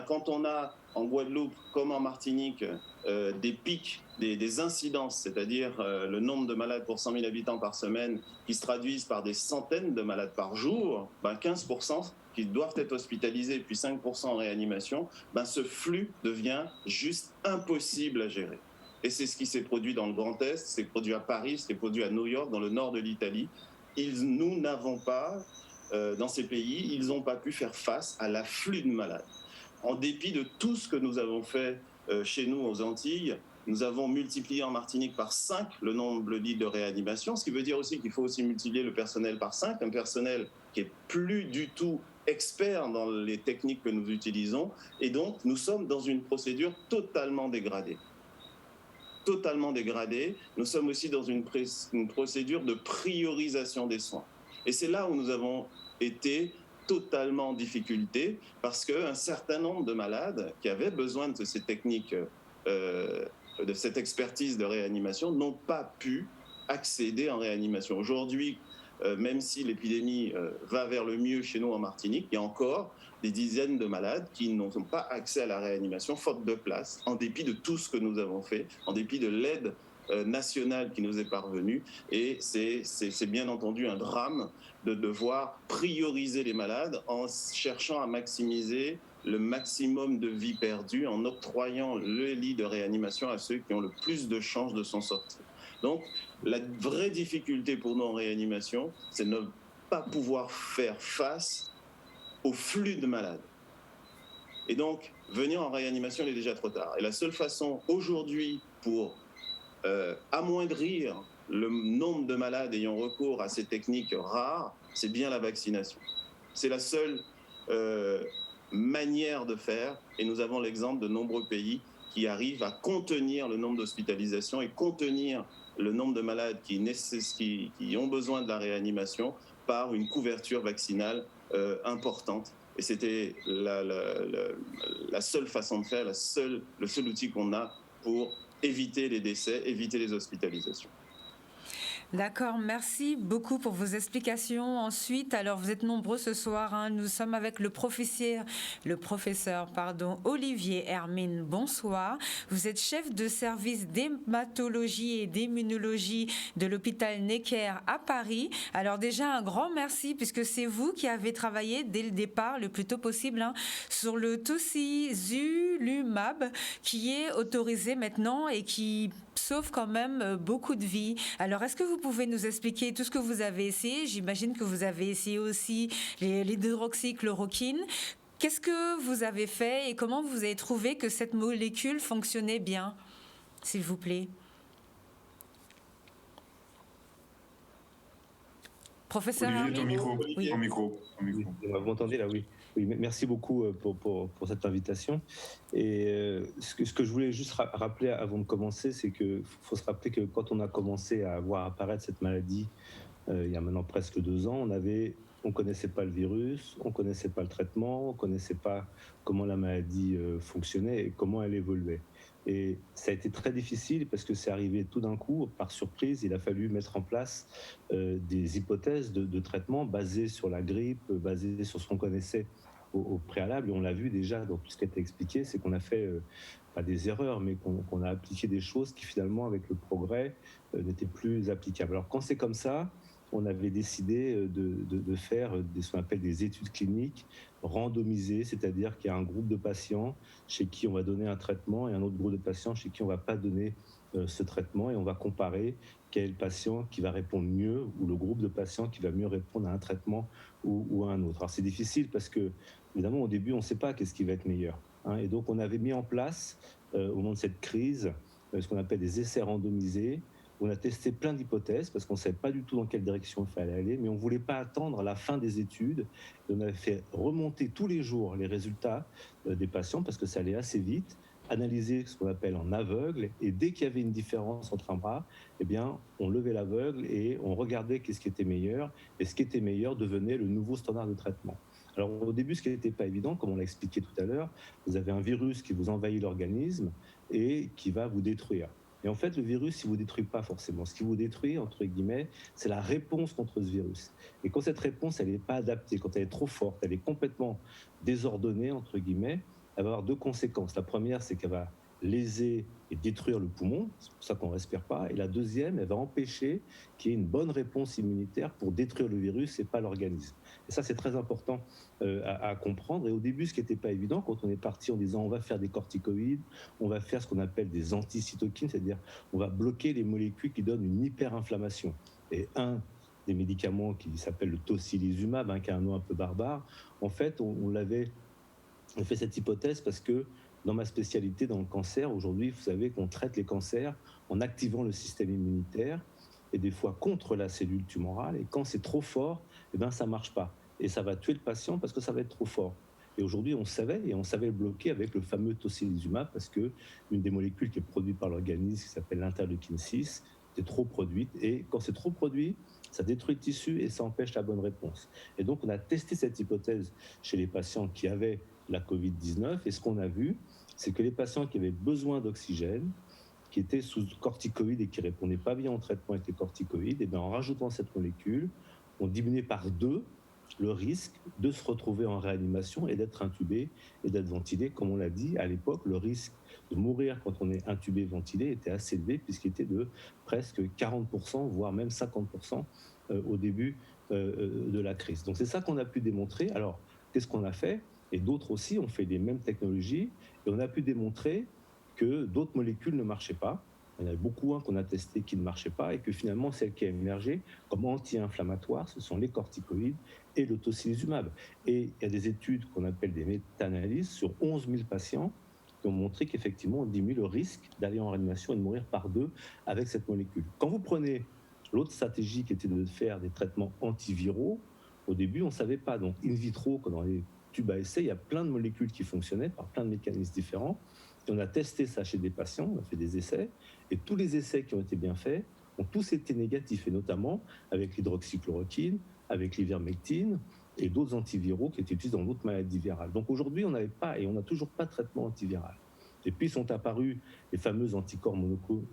Quand on a en Guadeloupe comme en Martinique des pics, des incidences, c'est-à-dire le nombre de malades pour 100 000 habitants par semaine qui se traduisent par des centaines de malades par jour, 15% qui doivent être hospitalisés, puis 5% en réanimation, ce flux devient juste impossible à gérer. Et c'est ce qui s'est produit dans le Grand Est, c'est produit à Paris, c'est produit à New York, dans le nord de l'Italie. Nous n'avons pas, dans ces pays, ils n'ont pas pu faire face à l'afflux de malades. En dépit de tout ce que nous avons fait chez nous aux Antilles, nous avons multiplié en Martinique par 5 le nombre de lits de réanimation, ce qui veut dire aussi qu'il faut aussi multiplier le personnel par 5, un personnel qui est plus du tout expert dans les techniques que nous utilisons, et donc nous sommes dans une procédure totalement dégradée. Totalement dégradée. Nous sommes aussi dans une procédure de priorisation des soins. Et c'est là où nous avons été totalement en difficulté, parce qu'un certain nombre de malades qui avaient besoin de ces techniques, de cette expertise de réanimation, n'ont pas pu accéder en réanimation. Aujourd'hui, même si l'épidémie va vers le mieux chez nous en Martinique, il y a encore des dizaines de malades qui n'ont pas accès à la réanimation, faute de place, en dépit de tout ce que nous avons fait, en dépit de l'aide nationale qui nous est parvenue. Et c'est bien entendu un drame de devoir prioriser les malades en cherchant à maximiser le maximum de vies perdues, en octroyant le lit de réanimation à ceux qui ont le plus de chances de s'en sortir. Donc, la vraie difficulté pour nous en réanimation, c'est de ne pas pouvoir faire face au flux de malades. Et donc, venir en réanimation, il est déjà trop tard. Et la seule façon aujourd'hui pour amoindrir le nombre de malades ayant recours à ces techniques rares, c'est bien la vaccination. C'est la seule manière de faire, et nous avons l'exemple de nombreux pays qui arrivent à contenir le nombre d'hospitalisations et contenir le nombre de malades qui ont besoin de la réanimation par une couverture vaccinale importante. Et c'était la seule façon de faire, le seul outil qu'on a pour éviter les décès, éviter les hospitalisations. D'accord, merci beaucoup pour vos explications. Ensuite, alors vous êtes nombreux ce soir, hein, nous sommes avec le professeur Olivier Hermine, bonsoir. Vous êtes chef de service d'hématologie et d'immunologie de l'hôpital Necker à Paris. Alors déjà un grand merci puisque c'est vous qui avez travaillé dès le départ, le plus tôt possible, hein, sur le tocilizumab qui est autorisé maintenant et qui sauve quand même beaucoup de vies. Alors, est-ce que vous pouvez nous expliquer tout ce que vous avez essayé? J'imagine que vous avez essayé aussi l'hydroxychloroquine. Qu'est-ce que vous avez fait et comment vous avez trouvé que cette molécule fonctionnait bien, s'il vous plaît? Professeur Olivier, Hermine. ton micro. Vous m'entendez là? Oui. Oui, merci beaucoup pour cette invitation. Et ce que je voulais juste rappeler avant de commencer, c'est qu'il faut se rappeler que quand on a commencé à voir apparaître cette maladie, il y a maintenant presque 2 ans, on ne connaissait pas le virus, on ne connaissait pas le traitement, on ne connaissait pas comment la maladie fonctionnait et comment elle évoluait. Et ça a été très difficile parce que c'est arrivé tout d'un coup, par surprise. Il a fallu mettre en place des hypothèses de traitement basées sur la grippe, basées sur ce qu'on connaissait au préalable. Et on l'a vu déjà dans tout ce qui a été expliqué, c'est qu'on a fait, pas des erreurs, mais qu'on a appliqué des choses qui finalement, avec le progrès, n'étaient plus applicables. Alors quand c'est comme ça, on avait décidé de faire ce qu'on appelle des études cliniques randomisées, c'est-à-dire qu'il y a un groupe de patients chez qui on va donner un traitement et un autre groupe de patients chez qui on ne va pas donner ce traitement, et on va comparer quel patient qui va répondre mieux ou le groupe de patients qui va mieux répondre à un traitement ou à un autre. Alors c'est difficile parce que, évidemment, au début, on ne sait pas qu'est-ce qui va être meilleur, hein, et donc on avait mis en place, au moment de cette crise, ce qu'on appelle des essais randomisés. On a testé plein d'hypothèses parce qu'on ne savait pas du tout dans quelle direction il fallait aller, mais on ne voulait pas attendre la fin des études. Et on avait fait remonter tous les jours les résultats des patients parce que ça allait assez vite, analyser ce qu'on appelle en aveugle, et dès qu'il y avait une différence entre un bras, eh bien, on levait l'aveugle et on regardait qu'est-ce qui était meilleur, et ce qui était meilleur devenait le nouveau standard de traitement. Alors au début, ce qui n'était pas évident, comme on l'a expliqué tout à l'heure, vous avez un virus qui vous envahit l'organisme et qui va vous détruire. Et en fait, le virus, il ne vous détruit pas forcément. Ce qui vous détruit, entre guillemets, c'est la réponse contre ce virus. Et quand cette réponse, elle n'est pas adaptée, quand elle est trop forte, elle est complètement désordonnée, entre guillemets, elle va avoir 2 conséquences. La première, c'est qu'elle va léser et détruire le poumon, c'est pour ça qu'on ne respire pas. Et la deuxième, elle va empêcher qu'il y ait une bonne réponse immunitaire pour détruire le virus et pas l'organisme. Et ça, c'est très important à comprendre. Et au début, ce qui n'était pas évident, quand on est parti en disant on va faire des corticoïdes, on va faire ce qu'on appelle des anticytokines, c'est-à-dire on va bloquer les molécules qui donnent une hyperinflammation. Et un des médicaments qui s'appelle le tocilizumab, hein, qui a un nom un peu barbare, en fait, on fait cette hypothèse parce que dans ma spécialité, dans le cancer, aujourd'hui, vous savez qu'on traite les cancers en activant le système immunitaire et des fois contre la cellule tumorale. Et quand c'est trop fort, eh ben, ça ne marche pas. Et ça va tuer le patient parce que ça va être trop fort. Et aujourd'hui, on savait le bloquer avec le fameux tocilizumab parce qu'une des molécules qui est produite par l'organisme, qui s'appelle l'interleukine 6, est trop produite. Et quand c'est trop produit, ça détruit le tissu et ça empêche la bonne réponse. Et donc, on a testé cette hypothèse chez les patients qui avaient la Covid-19. Et ce qu'on a vu, c'est que les patients qui avaient besoin d'oxygène, qui étaient sous corticoïdes et qui ne répondaient pas bien au traitement avec les corticoïdes, et bien en rajoutant cette molécule, on diminuait par 2 le risque de se retrouver en réanimation et d'être intubé et d'être ventilé. Comme on l'a dit, à l'époque, le risque de mourir quand on est intubé, ventilé était assez élevé puisqu'il était de presque 40%, voire même 50% au début de la crise. Donc c'est ça qu'on a pu démontrer. Alors, qu'est-ce qu'on a fait? Et d'autres aussi ont fait les mêmes technologies et on a pu démontrer que d'autres molécules ne marchaient pas. Il y en a beaucoup qu'on a testé qui ne marchaient pas et que finalement, celles qui ont émergé comme anti-inflammatoires, ce sont les corticoïdes et le tocilizumab. Et il y a des études qu'on appelle des méta-analyses sur 11 000 patients qui ont montré qu'effectivement, on diminue le risque d'aller en réanimation et de mourir par 2 avec cette molécule. Quand vous prenez l'autre stratégie qui était de faire des traitements antiviraux, au début, on ne savait pas. Donc, in vitro, comme dans les tubes à essai, il y a plein de molécules qui fonctionnaient par plein de mécanismes différents. Et on a testé ça chez des patients, on a fait des essais, et tous les essais qui ont été bien faits ont tous été négatifs, et notamment avec l'hydroxychloroquine, avec l'ivermectine et d'autres antiviraux qui étaient utilisés dans d'autres maladies virales. Donc aujourd'hui, on n'avait pas, et on n'a toujours pas de traitement antiviral. Et puis sont apparus les fameux anticorps monoclonaux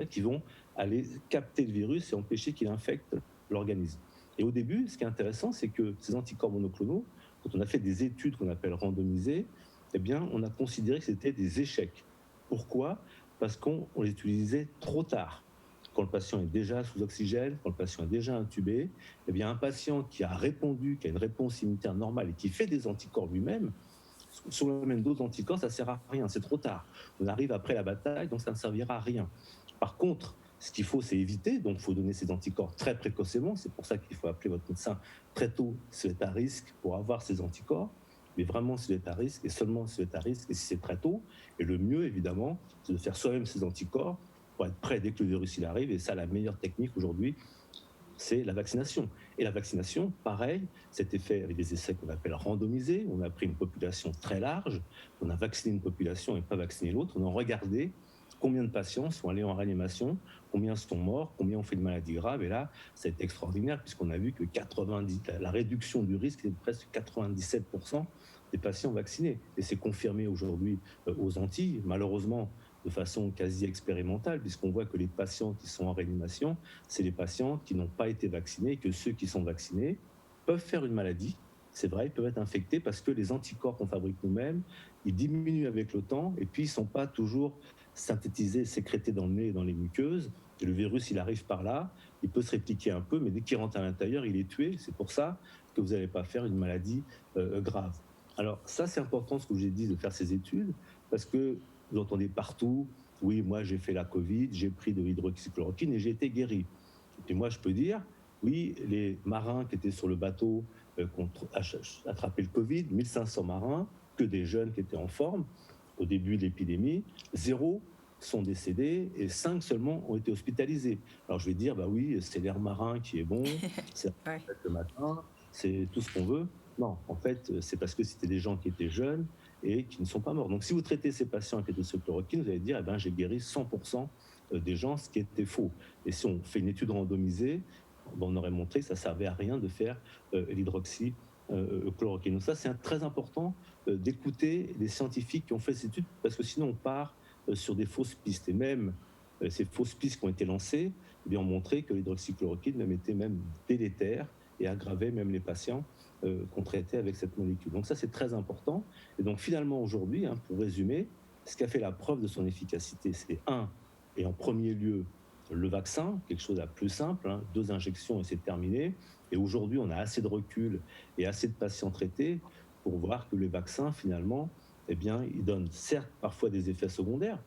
qui vont aller capter le virus et empêcher qu'il infecte l'organisme. Et au début, ce qui est intéressant, c'est que ces anticorps monoclonaux, quand on a fait des études qu'on appelle randomisées, eh bien, on a considéré que c'était des échecs. Pourquoi? Parce qu'on les utilisait trop tard. Quand le patient est déjà sous oxygène, quand le patient est déjà intubé, eh bien, un patient qui a répondu, qui a une réponse immunitaire normale et qui fait des anticorps lui-même, sur la même dose d'anticorps, ça ne sert à rien, c'est trop tard. On arrive après la bataille, donc ça ne servira à rien. Par contre, ce qu'il faut, c'est éviter, donc il faut donner ces anticorps très précocement, c'est pour ça qu'il faut appeler votre médecin très tôt si vous êtes à risque pour avoir ces anticorps, mais vraiment si vous êtes à risque, et seulement si vous êtes à risque, et si c'est très tôt. Et le mieux, évidemment, c'est de faire soi-même ces anticorps pour être prêt dès que le virus il arrive, et ça, la meilleure technique aujourd'hui, c'est la vaccination. Et la vaccination, pareil, c'était fait avec des essais qu'on appelle randomisés. On a pris une population très large, on a vacciné une population et pas vacciné l'autre. On a regardé combien de patients sont allés en réanimation, combien sont morts, combien ont fait de maladies graves. Et là, c'est extraordinaire puisqu'on a vu que la réduction du risque est de presque 97% des patients vaccinés. Et c'est confirmé aujourd'hui aux Antilles, malheureusement, de façon quasi expérimentale, puisqu'on voit que les patients qui sont en réanimation, c'est les patients qui n'ont pas été vaccinés, et que ceux qui sont vaccinés peuvent faire une maladie. C'est vrai, ils peuvent être infectés parce que les anticorps qu'on fabrique nous-mêmes, ils diminuent avec le temps, et puis ils ne sont pas toujours synthétisés, sécrétés dans le nez et dans les muqueuses. Et le virus, il arrive par là, il peut se répliquer un peu, mais dès qu'il rentre à l'intérieur, il est tué. C'est pour ça que vous n'allez pas faire une maladie grave. Alors ça, c'est important, ce que j'ai dit, de faire ces études, parce que vous entendez partout, oui, moi j'ai fait la Covid, j'ai pris de l'hydroxychloroquine et j'ai été guéri. Et moi je peux dire, oui, les marins qui étaient sur le bateau qui ont attrapé le Covid, 1500 marins, que des jeunes qui étaient en forme, au début de l'épidémie, 0 sont décédés et 5 seulement ont été hospitalisés. Alors je vais dire, bah oui, c'est l'air marin qui est bon, c'est le matin, c'est tout ce qu'on veut. Non, en fait, c'est parce que c'était des gens qui étaient jeunes et qui ne sont pas morts. Donc, si vous traitez ces patients avec l'hydroxychloroquine, vous allez dire, eh ben, j'ai guéri 100% des gens, ce qui était faux. Et si on fait une étude randomisée, on aurait montré que ça ne servait à rien de faire l'hydroxychloroquine. Donc ça, c'est très important d'écouter les scientifiques qui ont fait ces études, parce que sinon, on part sur des fausses pistes. Et même ces fausses pistes qui ont été lancées, eh bien, ont montré que l'hydroxychloroquine même était même délétère et aggravait même les patients qu'on traitait avec cette molécule. Donc ça, c'est très important. Et donc finalement, aujourd'hui, pour résumer, ce qui a fait la preuve de son efficacité, c'est et en premier lieu, le vaccin, quelque chose de plus simple, 2 injections et c'est terminé. Et aujourd'hui, on a assez de recul et assez de patients traités pour voir que les vaccins, finalement, eh bien, ils donnent certes parfois des effets secondaires,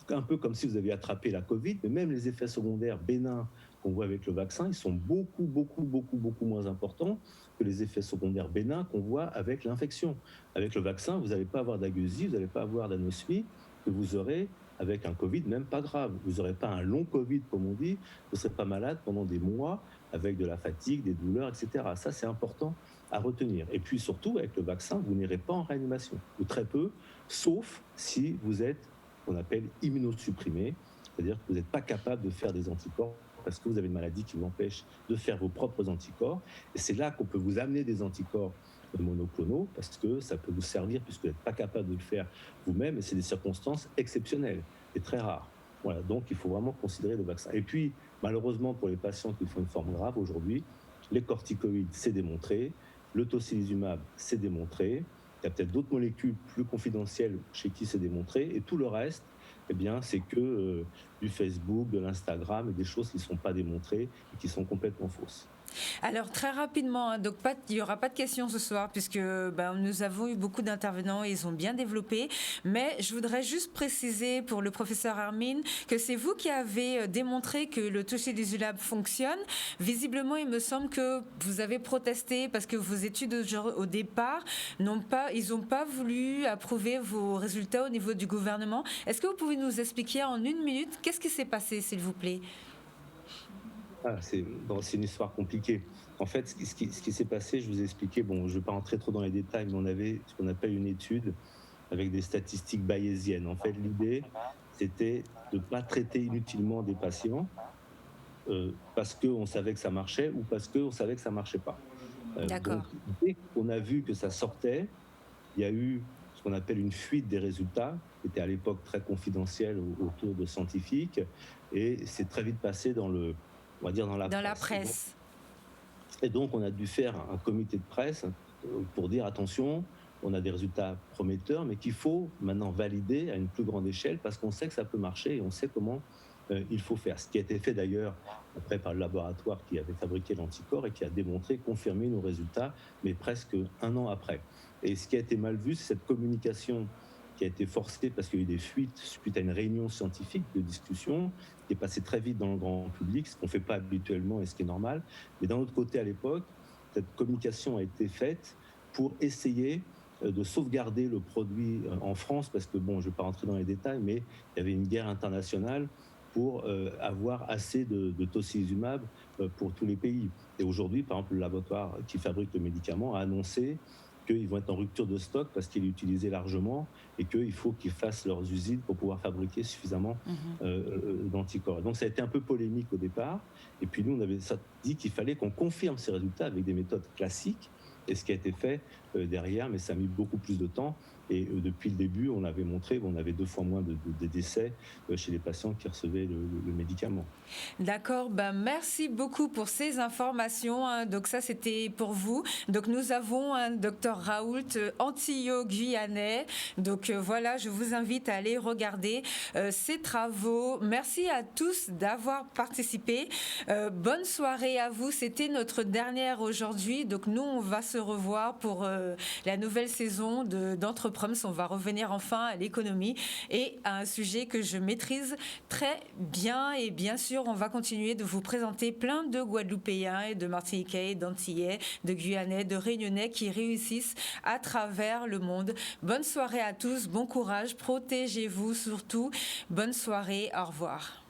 un peu comme si vous aviez attrapé la Covid, mais même les effets secondaires bénins qu'on voit avec le vaccin, ils sont beaucoup moins importants que les effets secondaires bénins qu'on voit avec l'infection. Avec le vaccin, vous n'allez pas avoir d'agueusie, vous n'allez pas avoir d'anosmie que vous aurez avec un Covid, même pas grave. Vous n'aurez pas un long Covid, comme on dit, vous ne serez pas malade pendant des mois avec de la fatigue, des douleurs, etc. Ça, c'est important à retenir. Et puis surtout, avec le vaccin, vous n'irez pas en réanimation, ou très peu, sauf si vous êtes, qu'on appelle immunosupprimé, c'est-à-dire que vous n'êtes pas capable de faire des anticorps parce que vous avez une maladie qui vous empêche de faire vos propres anticorps. Et c'est là qu'on peut vous amener des anticorps monoclonaux, parce que ça peut vous servir puisque vous n'êtes pas capable de le faire vous-même, et c'est des circonstances exceptionnelles et très rares. Voilà, donc il faut vraiment considérer le vaccin. Et puis, malheureusement, pour les patients qui font une forme grave aujourd'hui, les corticoïdes, c'est démontré. Le tocilizumab, c'est démontré. Il y a peut-être d'autres molécules plus confidentielles chez qui c'est démontré. Et tout le reste, eh bien, c'est que du Facebook, de l'Instagram, et des choses qui ne sont pas démontrées et qui sont complètement fausses. Alors très rapidement, donc il n'y aura pas de questions ce soir puisque nous avons eu beaucoup d'intervenants et ils ont bien développé. Mais je voudrais juste préciser pour le professeur Armin que c'est vous qui avez démontré que le tocilizumab fonctionne. Visiblement, il me semble que vous avez protesté parce que vos études au départ ils n'ont pas voulu approuver vos résultats au niveau du gouvernement. Est-ce que vous pouvez nous expliquer en 1 minute qu'est-ce qui s'est passé, s'il vous plaît? C'est une histoire compliquée. En fait, ce qui s'est passé, je vous ai expliqué, je ne vais pas rentrer trop dans les détails, mais on avait ce qu'on appelle une étude avec des statistiques bayésiennes. En fait, l'idée, c'était de ne pas traiter inutilement des patients parce qu'on savait que ça marchait ou parce qu'on savait que ça ne marchait pas. D'accord. Donc, dès qu'on a vu que ça sortait, il y a eu ce qu'on appelle une fuite des résultats, qui était à l'époque très confidentielle autour de scientifiques, et c'est très vite passé dans la presse. Et donc, on a dû faire un comité de presse pour dire attention, on a des résultats prometteurs, mais qu'il faut maintenant valider à une plus grande échelle parce qu'on sait que ça peut marcher et on sait comment il faut faire. Ce qui a été fait d'ailleurs après par le laboratoire qui avait fabriqué l'anticorps et qui a démontré, confirmé nos résultats, mais presque 1 an après. Et ce qui a été mal vu, c'est cette communication qui a été forcée parce qu'il y a eu des fuites suite à une réunion scientifique de discussion qui est passée très vite dans le grand public, ce qu'on ne fait pas habituellement et ce qui est normal. Mais d'un autre côté, à l'époque, cette communication a été faite pour essayer de sauvegarder le produit en France, parce que, je ne vais pas rentrer dans les détails, mais il y avait une guerre internationale pour avoir assez de tocilizumab pour tous les pays. Et aujourd'hui, par exemple, le laboratoire qui fabrique le médicament a annoncé qu'ils vont être en rupture de stock parce qu'il est utilisé largement et qu'il faut qu'ils fassent leurs usines pour pouvoir fabriquer suffisamment d'anticorps. Donc ça a été un peu polémique au départ. Et puis nous, on avait dit qu'il fallait qu'on confirme ces résultats avec des méthodes classiques. Et ce qui a été fait derrière, mais ça a mis beaucoup plus de temps. Et depuis le début, on avait montré qu'on avait 2 fois moins de décès chez les patients qui recevaient le médicament. D'accord, merci beaucoup pour ces informations. Donc ça, c'était pour vous. Donc nous avons un docteur Raoult Antillo-Guyanais. Donc voilà, je vous invite à aller regarder ces travaux. Merci à tous d'avoir participé. Bonne soirée à vous. C'était notre dernière aujourd'hui. Donc nous, on va se revoir pour la nouvelle saison d'Entreproms. On va revenir enfin à l'économie et à un sujet que je maîtrise très bien. Et bien sûr, on va continuer de vous présenter plein de Guadeloupéens et de Martiniquais, d'Antillais, de Guyanais, de Réunionnais qui réussissent à travers le monde. Bonne soirée à tous, bon courage, protégez-vous surtout. Bonne soirée, au revoir.